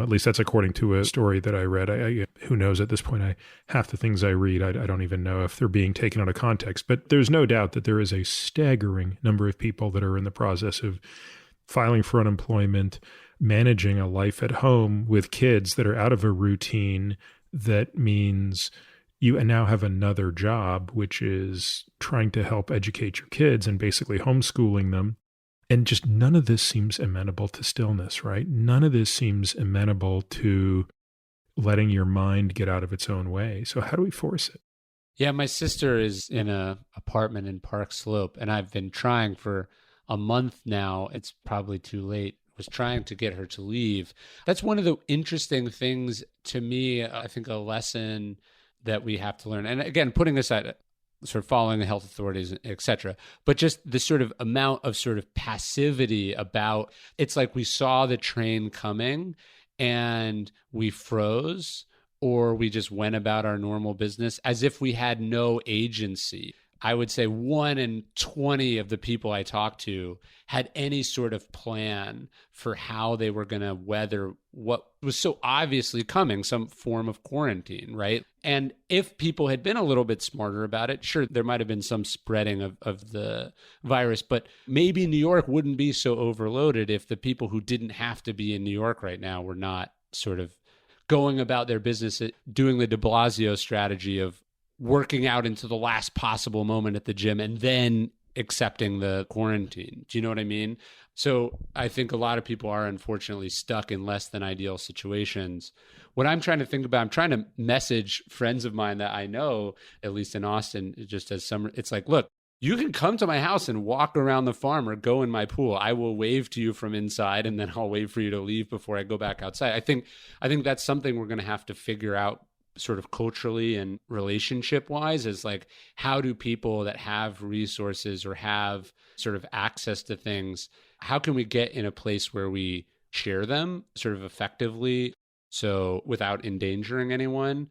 At least that's according to a story that I read. Who knows at this point? Half the things I read, I don't even know if they're being taken out of context. But there's no doubt that there is a staggering number of people that are in the process of filing for unemployment. managing a life at home with kids that are out of a routine that means you now have another job, which is trying to help educate your kids and basically homeschooling them. And just none of this seems amenable to stillness, right? None of this seems amenable to letting your mind get out of its own way. So how do we force it? Yeah, my sister is in an apartment in Park Slope, and I've been trying for a month now. It's probably too late. Was trying to get her to leave. That's one of the interesting things to me. I think a lesson that we have to learn. And again, putting aside sort of following the health authorities, et cetera, but just the sort of amount of sort of passivity about, it's like we saw the train coming and we froze, or we just went about our normal business as if we had no agency. I would say 1 in 20 of the people I talked to had any sort of plan for how they were going to weather what was so obviously coming, some form of quarantine, right? And if people had been a little bit smarter about it, sure, there might have been some spreading of the virus, but maybe New York wouldn't be so overloaded if the people who didn't have to be in New York right now were not sort of going about their business, doing the de Blasio strategy of working out into the last possible moment at the gym and then accepting the quarantine. Do you know what I mean? So I think a lot of people are unfortunately stuck in less than ideal situations. What I'm trying to think about, I'm trying to message friends of mine that I know, at least in Austin, just as summer, it's like, look, you can come to my house and walk around the farm or go in my pool. I will wave to you from inside, and then I'll wait for you to leave before I go back outside. I think that's something we're going to have to figure out sort of culturally and relationship wise, is like, how do people that have resources or have sort of access to things, how can we get in a place where we share them sort of effectively, so without endangering anyone?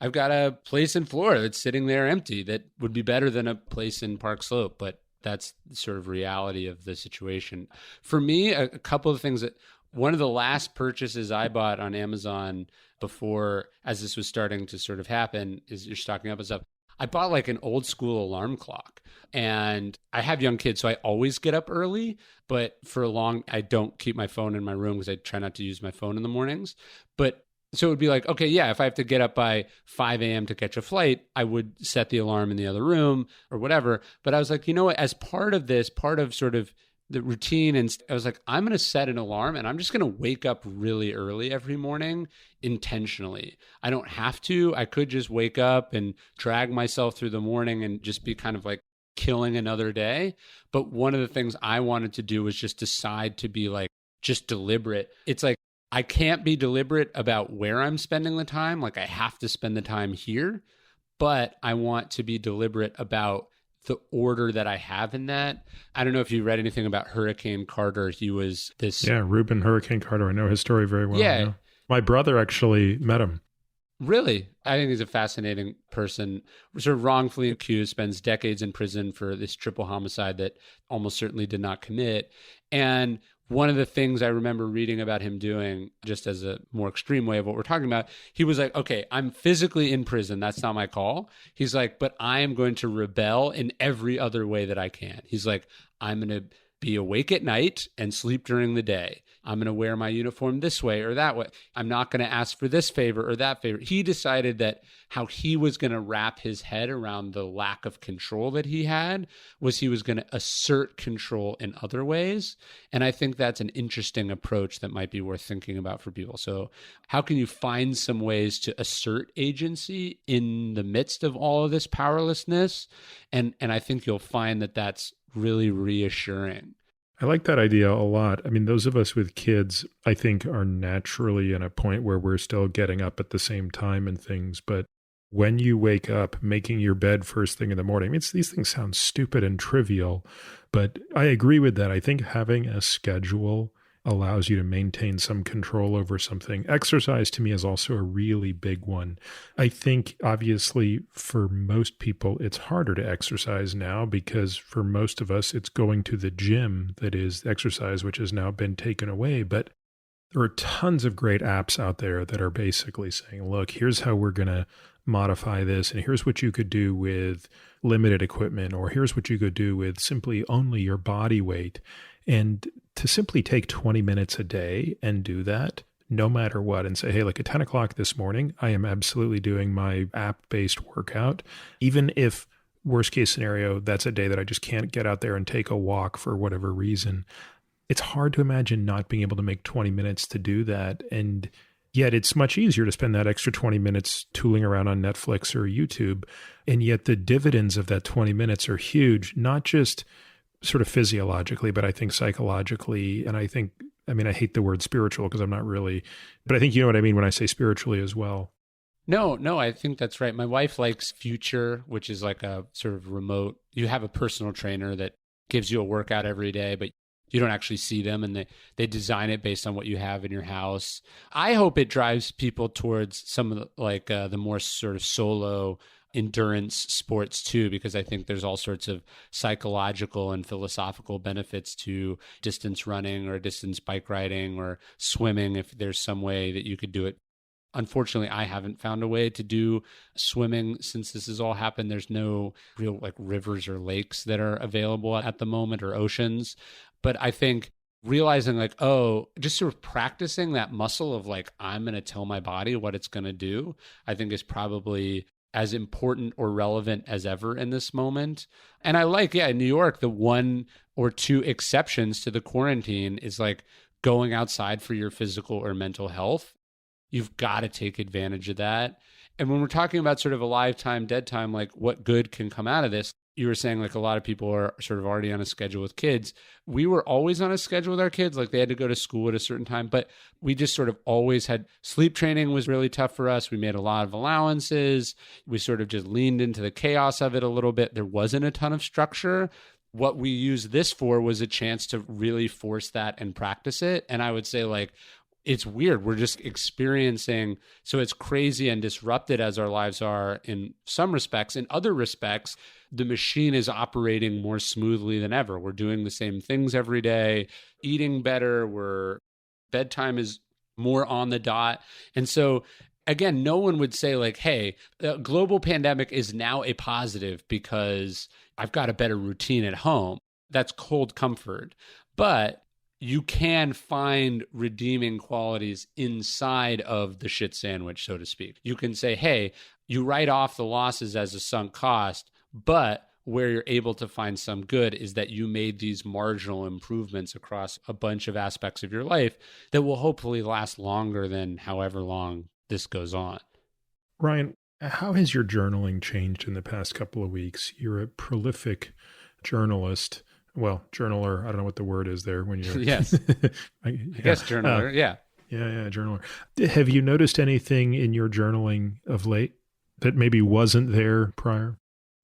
I've got a place in Florida that's sitting there empty that would be better than a place in Park Slope, but that's the sort of reality of the situation. For me, a couple of things that, one of the last purchases I bought on Amazon before, as this was starting to sort of happen, is you're stocking up and stuff. I bought like an old school alarm clock, and I have young kids, so I always get up early, but I don't keep my phone in my room because I try not to use my phone in the mornings. But so it would be like, okay, yeah, if I have to get up by 5 a.m. to catch a flight, I would set the alarm in the other room or whatever. But I was like, you know what, as part of this, part of sort of the routine, and I was like, I'm going to set an alarm and I'm just going to wake up really early every morning intentionally. I don't have to. I could just wake up and drag myself through the morning and just be kind of like killing another day. But one of the things I wanted to do was just decide to be like just deliberate. It's like, I can't be deliberate about where I'm spending the time. Like, I have to spend the time here, but I want to be deliberate about the order that I have in that. I don't know if you read anything about Hurricane Carter. He was this... Yeah, Reuben Hurricane Carter. I know his story very well. Yeah. My brother actually met him. Really? I think he's a fascinating person. Sort of wrongfully accused, spends decades in prison for this triple homicide that almost certainly did not commit. And one of the things I remember reading about him doing, just as a more extreme way of what we're talking about, he was like, okay, I'm physically in prison. That's not my call. He's like, but I am going to rebel in every other way that I can. He's like, I'm going to be awake at night and sleep during the day. I'm going to wear my uniform this way or that way. I'm not going to ask for this favor or that favor. He decided that how he was going to wrap his head around the lack of control that he had was he was going to assert control in other ways. And I think that's an interesting approach that might be worth thinking about for people. So how can you find some ways to assert agency in the midst of all of this powerlessness? And I think you'll find that that's really reassuring. I like that idea a lot. I mean, those of us with kids, I think, are naturally in a point where we're still getting up at the same time and things. But when you wake up, making your bed first thing in the morning, these things sound stupid and trivial, but I agree with that. I think having a schedule allows you to maintain some control over something. Exercise to me is also a really big one. I think obviously for most people, it's harder to exercise now because for most of us, it's going to the gym that is exercise, which has now been taken away. But there are tons of great apps out there that are basically saying, look, here's how we're going to modify this. And here's what you could do with limited equipment, or here's what you could do with simply only your body weight. And to simply take 20 minutes a day and do that, no matter what, and say, hey, like at 10 o'clock this morning, I am absolutely doing my app-based workout. Even if worst case scenario, that's a day that I just can't get out there and take a walk for whatever reason. It's hard to imagine not being able to make 20 minutes to do that. And yet it's much easier to spend that extra 20 minutes tooling around on Netflix or YouTube. And yet the dividends of that 20 minutes are huge, not just sort of physiologically, but I think psychologically. And I hate the word spiritual because I'm not really, but I think you know what I mean when I say spiritually as well. No, I think that's right. My wife likes Future, which is like a sort of remote, you have a personal trainer that gives you a workout every day, but you don't actually see them, and they design it based on what you have in your house. I hope it drives people towards some of the more sort of solo endurance sports too, because I think there's all sorts of psychological and philosophical benefits to distance running or distance bike riding or swimming if there's some way that you could do it. Unfortunately, I haven't found a way to do swimming since this has all happened. There's no real like rivers or lakes that are available at the moment, or oceans. But I think realizing like, oh, just sort of practicing that muscle of like, I'm going to tell my body what it's going to do, I think is probably as important or relevant as ever in this moment. And I like, in New York, the one or two exceptions to the quarantine is like going outside for your physical or mental health. You've got to take advantage of that. And when we're talking about sort of a live time, dead time, like what good can come out of this, you were saying like a lot of people are sort of already on a schedule with kids. We were always on a schedule with our kids. Like they had to go to school at a certain time, but we just sort of always had sleep training was really tough for us. We made a lot of allowances. We sort of just leaned into the chaos of it a little bit. There wasn't a ton of structure. What we used this for was a chance to really force that and practice it. And I would say like, it's weird. We're just experiencing, so it's crazy and disrupted as our lives are in some respects. In other respects, the machine is operating more smoothly than ever. We're doing the same things every day, eating better, bedtime is more on the dot. And so again, no one would say like, hey, the global pandemic is now a positive because I've got a better routine at home. That's cold comfort. But you can find redeeming qualities inside of the shit sandwich, so to speak. You can say, hey, you write off the losses as a sunk cost, but where you're able to find some good is that you made these marginal improvements across a bunch of aspects of your life that will hopefully last longer than however long this goes on. Ryan, how has your journaling changed in the past couple of weeks? You're a prolific journalist. Well, journaler, I don't know what the word is there when you're... Yes. I guess journaler, yeah. Yeah, journaler. Have you noticed anything in your journaling of late that maybe wasn't there prior?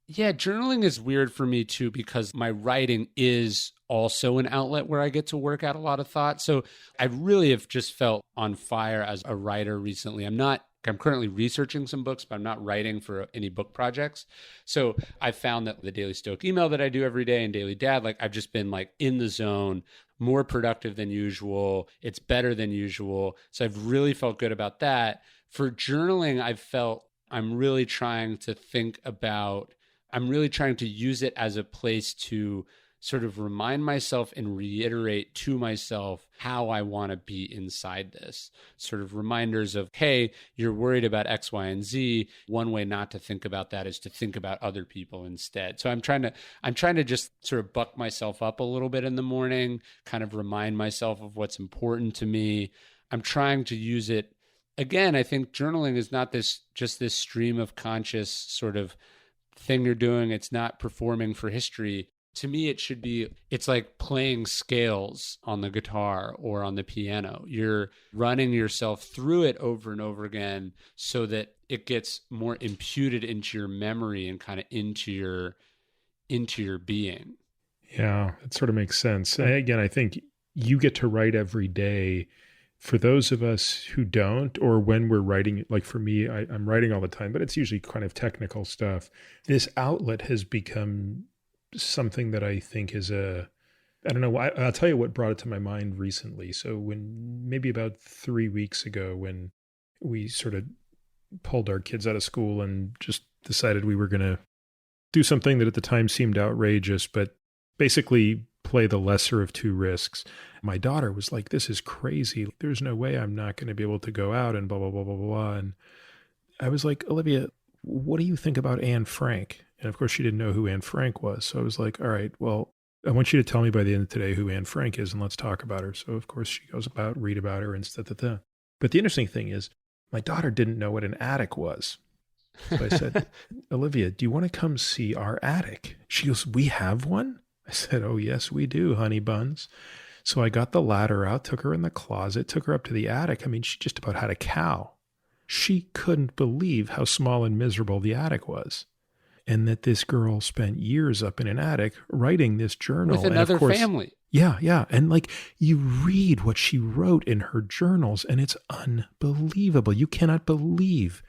Yeah, journaling is weird for me too, because my writing is also an outlet where I get to work out a lot of thought. So I really have just felt on fire as a writer recently. I'm currently researching some books, but I'm not writing for any book projects. So I found that the Daily Stoic email that I do every day and Daily Dad, like I've just been like in the zone, more productive than usual. It's better than usual. So I've really felt good about that. For journaling, I've felt I'm really trying to use it as a place to sort of remind myself and reiterate to myself how I want to be inside this. Sort of reminders of, hey, you're worried about X, Y, and Z. One way not to think about that is to think about other people instead. So I'm trying to just sort of buck myself up a little bit in the morning, kind of remind myself of what's important to me. I'm trying to use it. Again, I think journaling is not just this stream of conscious sort of thing you're doing. It's not performing for history. To me, it's like playing scales on the guitar or on the piano. You're running yourself through it over and over again so that it gets more imputed into your memory and kind of into your being. Yeah, it sort of makes sense. Again, I think you get to write every day. For those of us who don't, or when we're writing, like for me, I'm writing all the time, but it's usually kind of technical stuff. This outlet has become something that I think is I don't know, I'll tell you what brought it to my mind recently. So when maybe about 3 weeks ago, when we sort of pulled our kids out of school and just decided we were going to do something that at the time seemed outrageous, but basically play the lesser of two risks. My daughter was like, this is crazy. There's no way I'm not going to be able to go out and blah, blah, blah, blah, blah. And I was like, Olivia, what do you think about Anne Frank? And of course, she didn't know who Anne Frank was. So I was like, all right, well, I want you to tell me by the end of today who Anne Frank is, and let's talk about her. So of course, she goes about, read about her, and da. But the interesting thing is, my daughter didn't know what an attic was. So I said, Olivia, do you want to come see our attic? She goes, we have one? I said, oh, yes, we do, honey buns. So I got the ladder out, took her in the closet, took her up to the attic. I mean, she just about had a cow. She couldn't believe how small and miserable the attic was. And that this girl spent years up in an attic writing this journal. With another family. Yeah. And like you read what she wrote in her journals and it's unbelievable. You cannot believe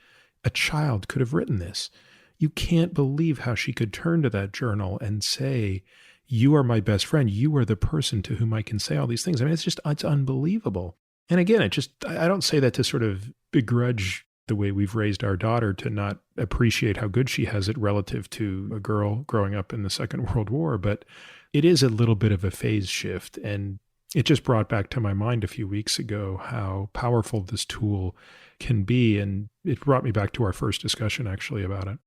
a child could have written this. You can't believe how she could turn to that journal and say, you are my best friend. You are the person to whom I can say all these things. I mean, it's unbelievable. And again, I don't say that to sort of begrudge the way we've raised our daughter to not appreciate how good she has it relative to a girl growing up in the Second World War. But it is a little bit of a phase shift. And it just brought back to my mind a few weeks ago how powerful this tool can be. And it brought me back to our first discussion actually about it.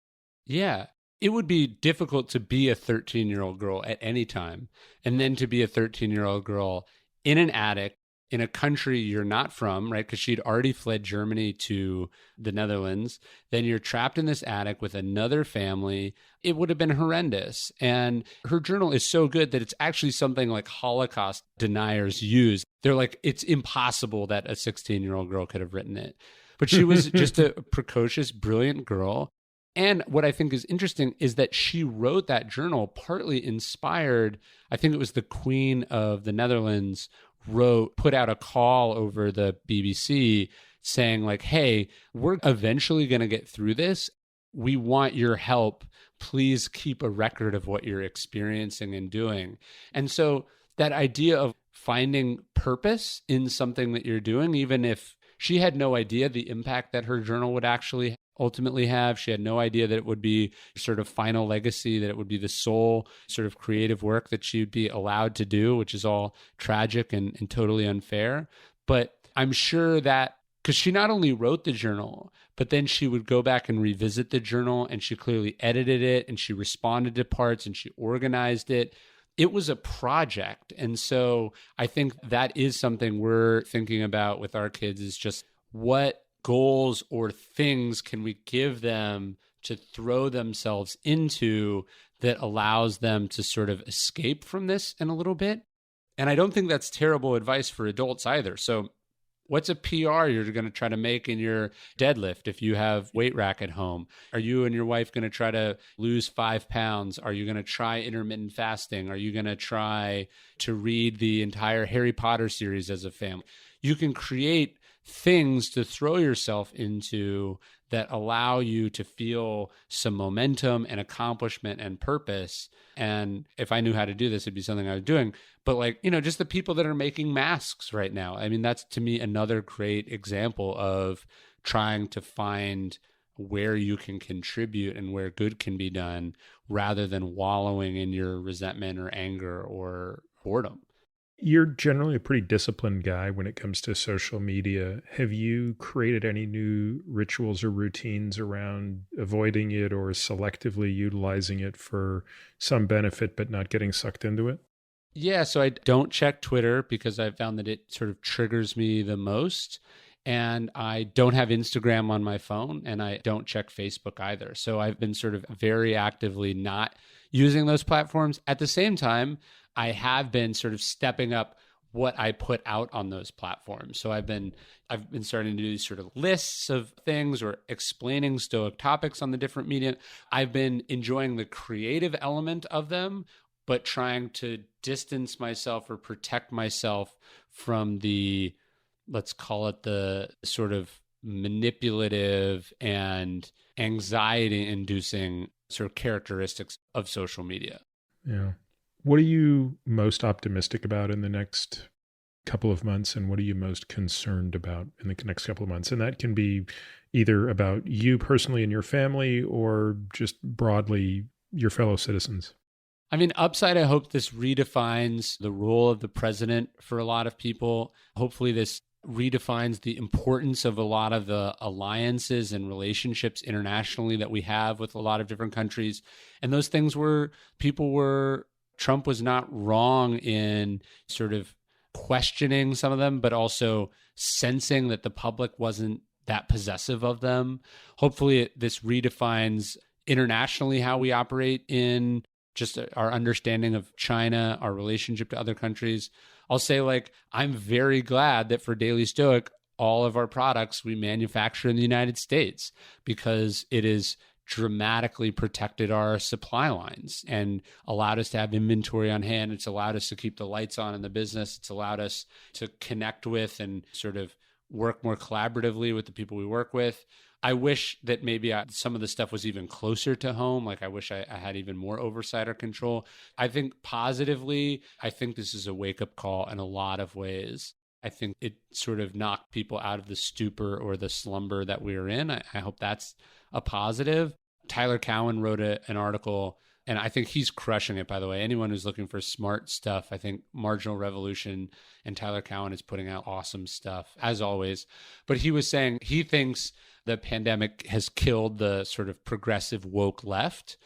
Yeah. It would be difficult to be a 13-year-old girl at any time, and then to be a 13-year-old girl in an attic in a country you're not from, right? Because she'd already fled Germany to the Netherlands. Then you're trapped in this attic with another family. It would have been horrendous. And her journal is so good that it's actually something like Holocaust deniers use. They're like, it's impossible that a 16-year-old girl could have written it. But she was just a precocious, brilliant girl. And what I think is interesting is that she wrote that journal partly inspired, I think it was the Queen of the Netherlands put out a call over the BBC saying like, hey, we're eventually going to get through this. We want your help. Please keep a record of what you're experiencing and doing. And so that idea of finding purpose in something that you're doing, even if she had no idea the impact that her journal would actually ultimately have. She had no idea that it would be sort of final legacy, that it would be the sole sort of creative work that she would be allowed to do, which is all tragic and totally unfair. But I'm sure that because she not only wrote the journal, but then she would go back and revisit the journal, and she clearly edited it, and she responded to parts, and she organized it. It was a project. And so I think that is something we're thinking about with our kids, is just what goals or things can we give them to throw themselves into that allows them to sort of escape from this in a little bit. And I don't think that's terrible advice for adults either. So what's a PR you're going to try to make in your deadlift if you have weight rack at home? Are you and your wife going to try to lose 5 pounds? Are you going to try intermittent fasting? Are you going to try to read the entire Harry Potter series as a family? You can create things to throw yourself into that allow you to feel some momentum and accomplishment and purpose. And if I knew how to do this, it'd be something I was doing. But like, just the people that are making masks right now. I mean, that's to me another great example of trying to find where you can contribute and where good can be done rather than wallowing in your resentment or anger or boredom. You're generally a pretty disciplined guy when it comes to social media. Have you created any new rituals or routines around avoiding it or selectively utilizing it for some benefit, but not getting sucked into it? Yeah, so I don't check Twitter because I found that it sort of triggers me the most. And I don't have Instagram on my phone, and I don't check Facebook either. So I've been sort of very actively not using those platforms. At the same time, I have been sort of stepping up what I put out on those platforms. So I've been starting to do sort of lists of things or explaining Stoic topics on the different media. I've been enjoying the creative element of them, but trying to distance myself or protect myself from the, let's call it the sort of manipulative and anxiety-inducing sort of characteristics of social media. Yeah. What are you most optimistic about in the next couple of months, and what are you most concerned about in the next couple of months? And that can be either about you personally and your family or just broadly your fellow citizens. I mean, upside, I hope this redefines the role of the president for a lot of people. Hopefully this redefines the importance of a lot of the alliances and relationships internationally that we have with a lot of different countries. And those things where Trump was not wrong in sort of questioning some of them, but also sensing that the public wasn't that possessive of them. Hopefully this redefines internationally how we operate in just our understanding of China, our relationship to other countries. I'll say, like, I'm very glad that for Daily Stoic, all of our products we manufacture in the United States, because it has dramatically protected our supply lines and allowed us to have inventory on hand. It's allowed us to keep the lights on in the business. It's allowed us to connect with and sort of work more collaboratively with the people we work with. I wish that maybe some of the stuff was even closer to home. Like, I wish I had even more oversight or control. I think positively, I think this is a wake-up call in a lot of ways. I think it sort of knocked people out of the stupor or the slumber that we were in. I hope that's a positive. Tyler Cowen wrote an article, and I think he's crushing it, by the way. Anyone who's looking for smart stuff, I think Marginal Revolution and Tyler Cowen is putting out awesome stuff, as always. But he was saying he thinks the pandemic has killed the sort of progressive woke left,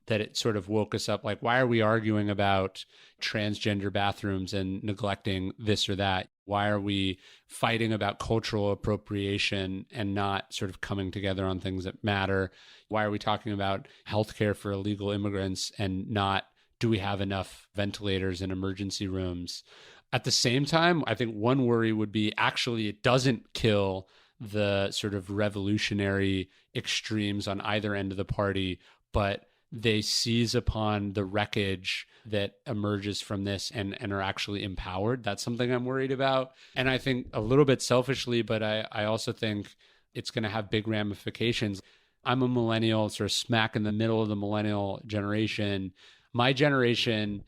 that it sort of woke us up. Like, why are we arguing about transgender bathrooms and neglecting this or that? Why are we fighting about cultural appropriation and not sort of coming together on things that matter? Why are we talking about healthcare for illegal immigrants and not, do we have enough ventilators in emergency rooms? At the same time, I think one worry would be, actually, it doesn't kill the sort of revolutionary extremes on either end of the party, but they seize upon the wreckage that emerges from this and are actually empowered. That's something I'm worried about. And I think a little bit selfishly, but I also think it's going to have big ramifications. I'm a millennial, sort of smack in the middle of the millennial generation. My generation,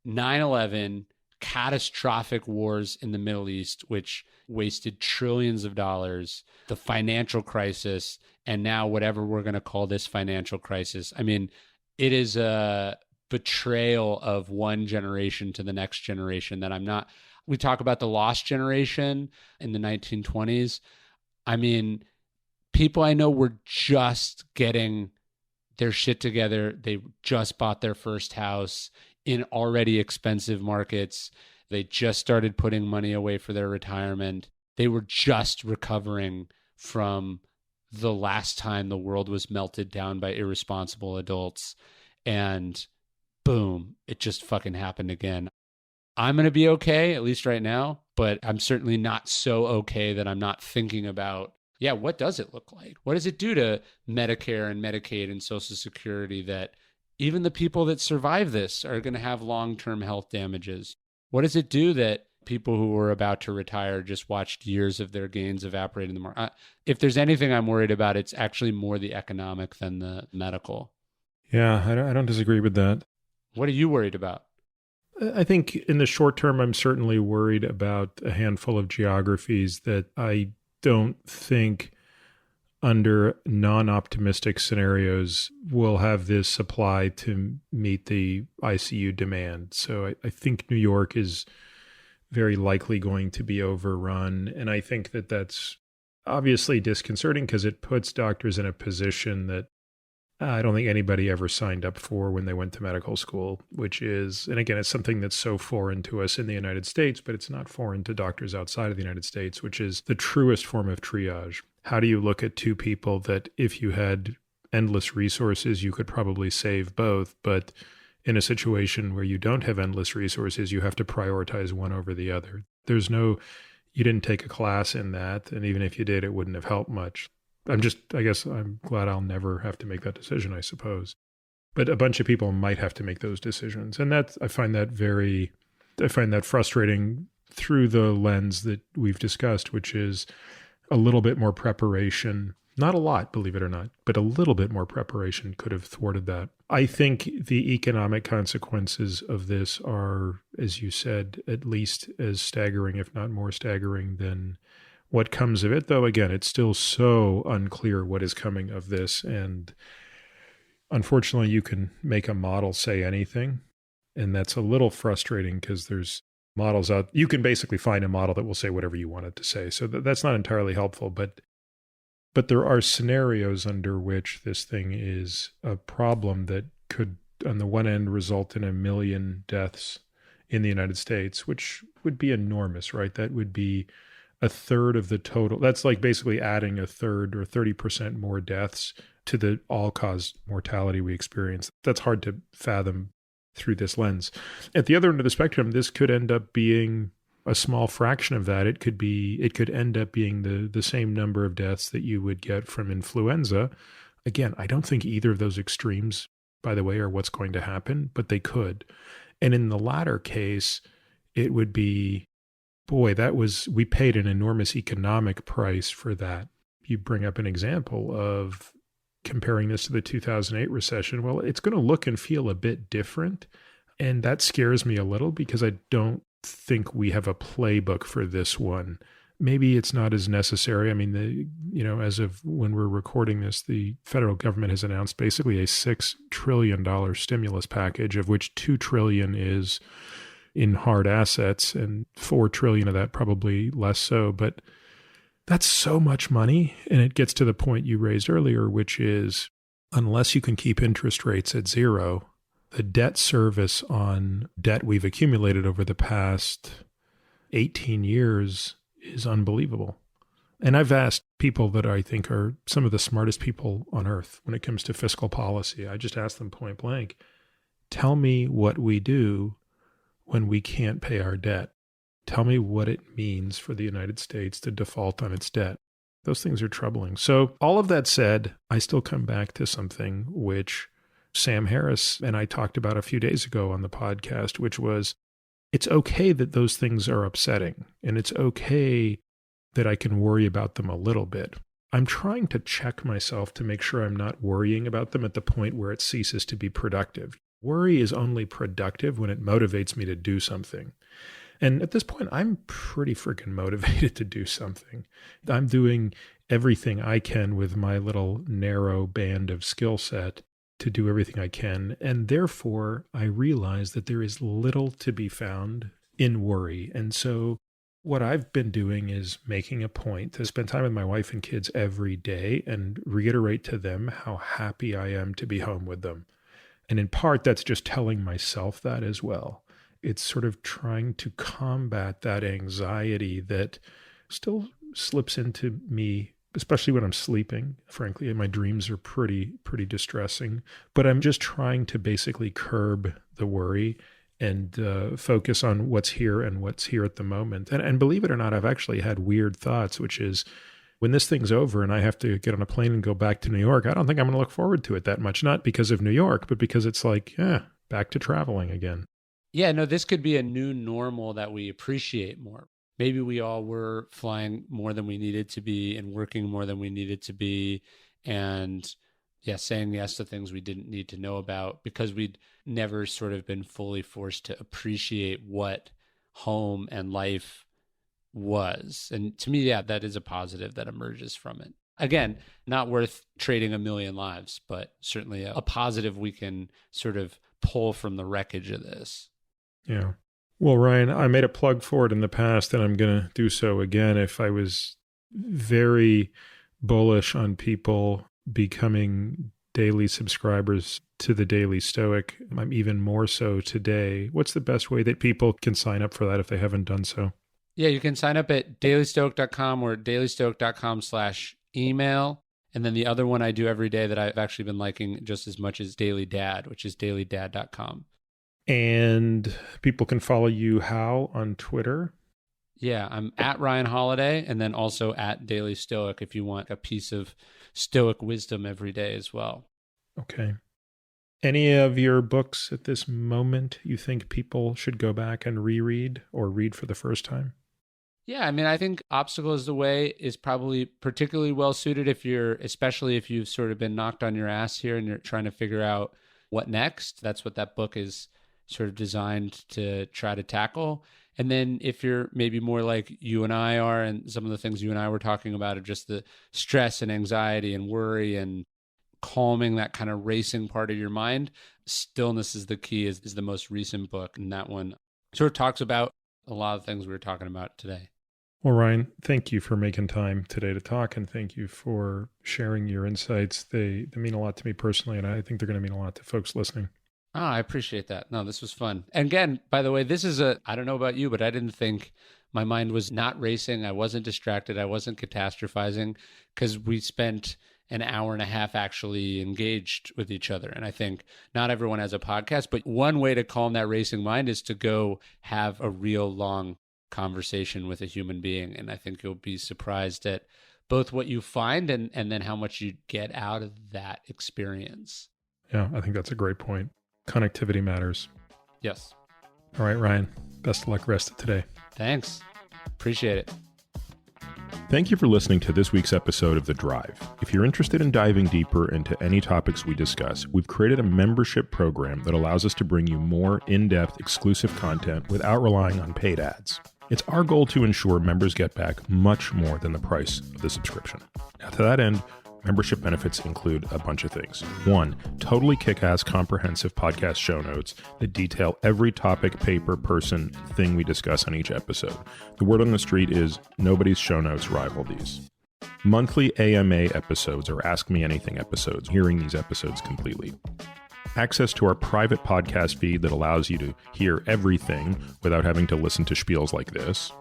9/11, catastrophic wars in the Middle East, which wasted trillions of dollars, the financial crisis, and now whatever we're going to call this financial crisis. I mean, it is a betrayal of one generation to the next generation that I'm not. We talk about the lost generation in the 1920s. I mean, people I know were just getting their shit together. They just bought their first house in already expensive markets. They just started putting money away for their retirement. They were just recovering from the last time the world was melted down by irresponsible adults. And boom, it just fucking happened again. I'm going to be okay, at least right now, but I'm certainly not so okay that I'm not thinking about, what does it look like? What does it do to Medicare and Medicaid and Social Security that even the people that survive this are going to have long-term health damages? What does it do that people who were about to retire just watched years of their gains evaporate in the market? If there's anything I'm worried about, it's actually more the economic than the medical. Yeah, I don't disagree with that. What are you worried about? I think in the short term, I'm certainly worried about a handful of geographies that I don't think under non-optimistic scenarios will have this supply to meet the ICU demand. So I think New York is very likely going to be overrun. And I think that that's obviously disconcerting because it puts doctors in a position that I don't think anybody ever signed up for when they went to medical school, which is, and again, it's something that's so foreign to us in the United States, but it's not foreign to doctors outside of the United States, which is the truest form of triage. How do you look at two people that if you had endless resources, you could probably save both, but in a situation where you don't have endless resources, you have to prioritize one over the other. You didn't take a class in that, and even if you did, it wouldn't have helped much. I guess I'm glad I'll never have to make that decision, I suppose. But a bunch of people might have to make those decisions. And I find that frustrating through the lens that we've discussed, which is a little bit more preparation. Not a lot, believe it or not, but a little bit more preparation could have thwarted that. I think the economic consequences of this are, as you said, at least as staggering, if not more staggering than what comes of it, though, again, it's still so unclear what is coming of this. And unfortunately, you can make a model say anything. And that's a little frustrating because there's models out. You can basically find a model that will say whatever you want it to say. So that's not entirely helpful, but there are scenarios under which this thing is a problem that could, on the one end, result in 1 million deaths in the United States, which would be enormous, right? That would be a third of the total. That's like basically adding a third or 30% more deaths to the all-cause mortality we experience. That's hard to fathom through this lens. At the other end of the spectrum, this could end up being a small fraction of that. It could end up being the same number of deaths that you would get from influenza. Again, I don't think either of those extremes, by the way, are what's going to happen, but they could. And in the latter case, it would be, boy, we paid an enormous economic price for that. You bring up an example of comparing this to the 2008 recession. Well, it's going to look and feel a bit different. And that scares me a little because I don't think we have a playbook for this one. Maybe it's not as necessary. I mean, as of when we're recording this, the federal government has announced basically a $6 trillion stimulus package, of which $2 trillion is in hard assets and $4 trillion of that probably less so. But that's so much money. And it gets to the point you raised earlier, which is unless you can keep interest rates at zero, the debt service on debt we've accumulated over the past 18 years is unbelievable. And I've asked people that I think are some of the smartest people on earth when it comes to fiscal policy. I just asked them point blank, tell me what we do when we can't pay our debt. Tell me what it means for the United States to default on its debt. Those things are troubling. So all of that said, I still come back to something which Sam Harris and I talked about a few days ago on the podcast, which was it's okay that those things are upsetting, and it's okay that I can worry about them a little bit. I'm trying to check myself to make sure I'm not worrying about them at the point where it ceases to be productive. Worry is only productive when it motivates me to do something. And at this point, I'm pretty freaking motivated to do something. I'm doing everything I can with my little narrow band of skill set to do everything I can. And therefore, I realize that there is little to be found in worry. And so what I've been doing is making a point to spend time with my wife and kids every day and reiterate to them how happy I am to be home with them. And in part, that's just telling myself that as well. It's sort of trying to combat that anxiety that still slips into me, especially when I'm sleeping. Frankly, and my dreams are pretty distressing. But I'm just trying to basically curb the worry and focus on what's here and what's here at the moment. And believe it or not, I've actually had weird thoughts, which is when this thing's over and I have to get on a plane and go back to New York, I don't think I'm going to look forward to it that much. Not because of New York, but because it's like, back to traveling again. Yeah, no, this could be a new normal that we appreciate more. Maybe we all were flying more than we needed to be and working more than we needed to be. And saying yes to things we didn't need to know about because we'd never sort of been fully forced to appreciate what home and life was. And to me, that is a positive that emerges from it. Again, not worth trading 1 million lives, but certainly a positive we can sort of pull from the wreckage of this. Yeah. Well, Ryan, I made a plug for it in the past, and I'm going to do so again. If I was very bullish on people becoming daily subscribers to the Daily Stoic, I'm even more so today. What's the best way that people can sign up for that if they haven't done so? Yeah, you can sign up at dailystoic.com or dailystoic.com/email. And then the other one I do every day that I've actually been liking just as much as Daily Dad, which is dailydad.com. And people can follow you how on Twitter? Yeah, I'm at Ryan Holiday and then also at Daily Stoic if you want a piece of Stoic wisdom every day as well. Okay. Any of your books at this moment you think people should go back and reread or read for the first time? Yeah, I mean, I think Obstacle is the Way is probably particularly well suited especially if you've sort of been knocked on your ass here and you're trying to figure out what next. That's what that book is sort of designed to try to tackle. And then if you're maybe more like you and I are, and some of the things you and I were talking about are just the stress and anxiety and worry and calming that kind of racing part of your mind, Stillness is the Key is the most recent book. And that one sort of talks about a lot of things we were talking about today. Well, Ryan, thank you for making time today to talk, and thank you for sharing your insights. They mean a lot to me personally, and I think they're going to mean a lot to folks listening. Oh, I appreciate that. No, this was fun. And again, by the way, this is I don't know about you, but I didn't think my mind was not racing. I wasn't distracted. I wasn't catastrophizing, because we spent an hour and a half actually engaged with each other. And I think not everyone has a podcast, but one way to calm that racing mind is to go have a real long conversation with a human being. And I think you'll be surprised at both what you find and then how much you get out of that experience. Yeah, I think that's a great point. Connectivity matters. Yes. All right, Ryan, best of luck rest of today. Thanks. Appreciate it. Thank you for listening to this week's episode of The Drive. If you're interested in diving deeper into any topics we discuss, we've created a membership program that allows us to bring you more in-depth, exclusive content without relying on paid ads. It's our goal to ensure members get back much more than the price of the subscription. Now, to that end, membership benefits include a bunch of things. 1, totally kick-ass comprehensive podcast show notes that detail every topic, paper, person, thing we discuss on each episode. The word on the street is nobody's show notes rival these. Monthly AMA episodes or Ask Me Anything episodes, hearing these episodes completely. Access to our private podcast feed that allows you to hear everything without having to listen to spiels like this.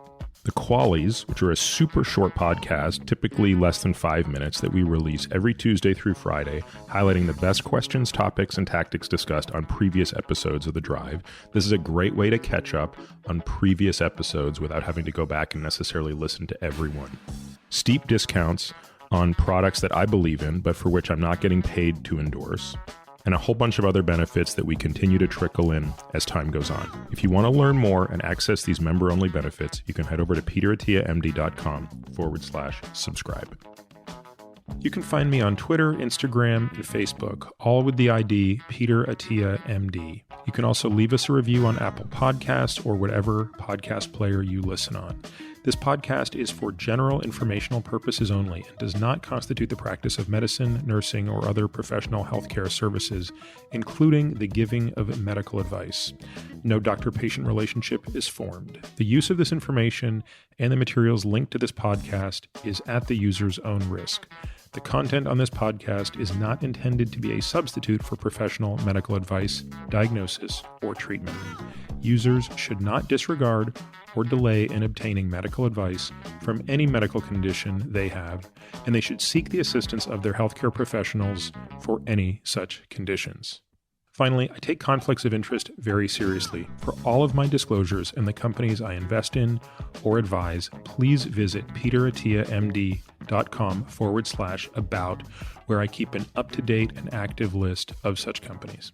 The Qualies, which are a super short podcast, typically less than 5 minutes, that we release every Tuesday through Friday, highlighting the best questions, topics, and tactics discussed on previous episodes of The Drive. This is a great way to catch up on previous episodes without having to go back and necessarily listen to everyone. Steep discounts on products that I believe in, but for which I'm not getting paid to endorse. And a whole bunch of other benefits that we continue to trickle in as time goes on. If you want to learn more and access these member-only benefits, you can head over to peterattiamd.com/subscribe. You can find me on Twitter, Instagram, and Facebook, all with the ID Peter Attia MD. You can also leave us a review on Apple Podcasts or whatever podcast player you listen on. This podcast is for general informational purposes only and does not constitute the practice of medicine, nursing, or other professional healthcare services, including the giving of medical advice. No doctor-patient relationship is formed. The use of this information and the materials linked to this podcast is at the user's own risk. The content on this podcast is not intended to be a substitute for professional medical advice, diagnosis, or treatment. Users should not disregard or delay in obtaining medical advice from any medical condition they have, and they should seek the assistance of their healthcare professionals for any such conditions. Finally, I take conflicts of interest very seriously. For all of my disclosures and the companies I invest in or advise, please visit peterattiamd.com/about, where I keep an up-to-date and active list of such companies.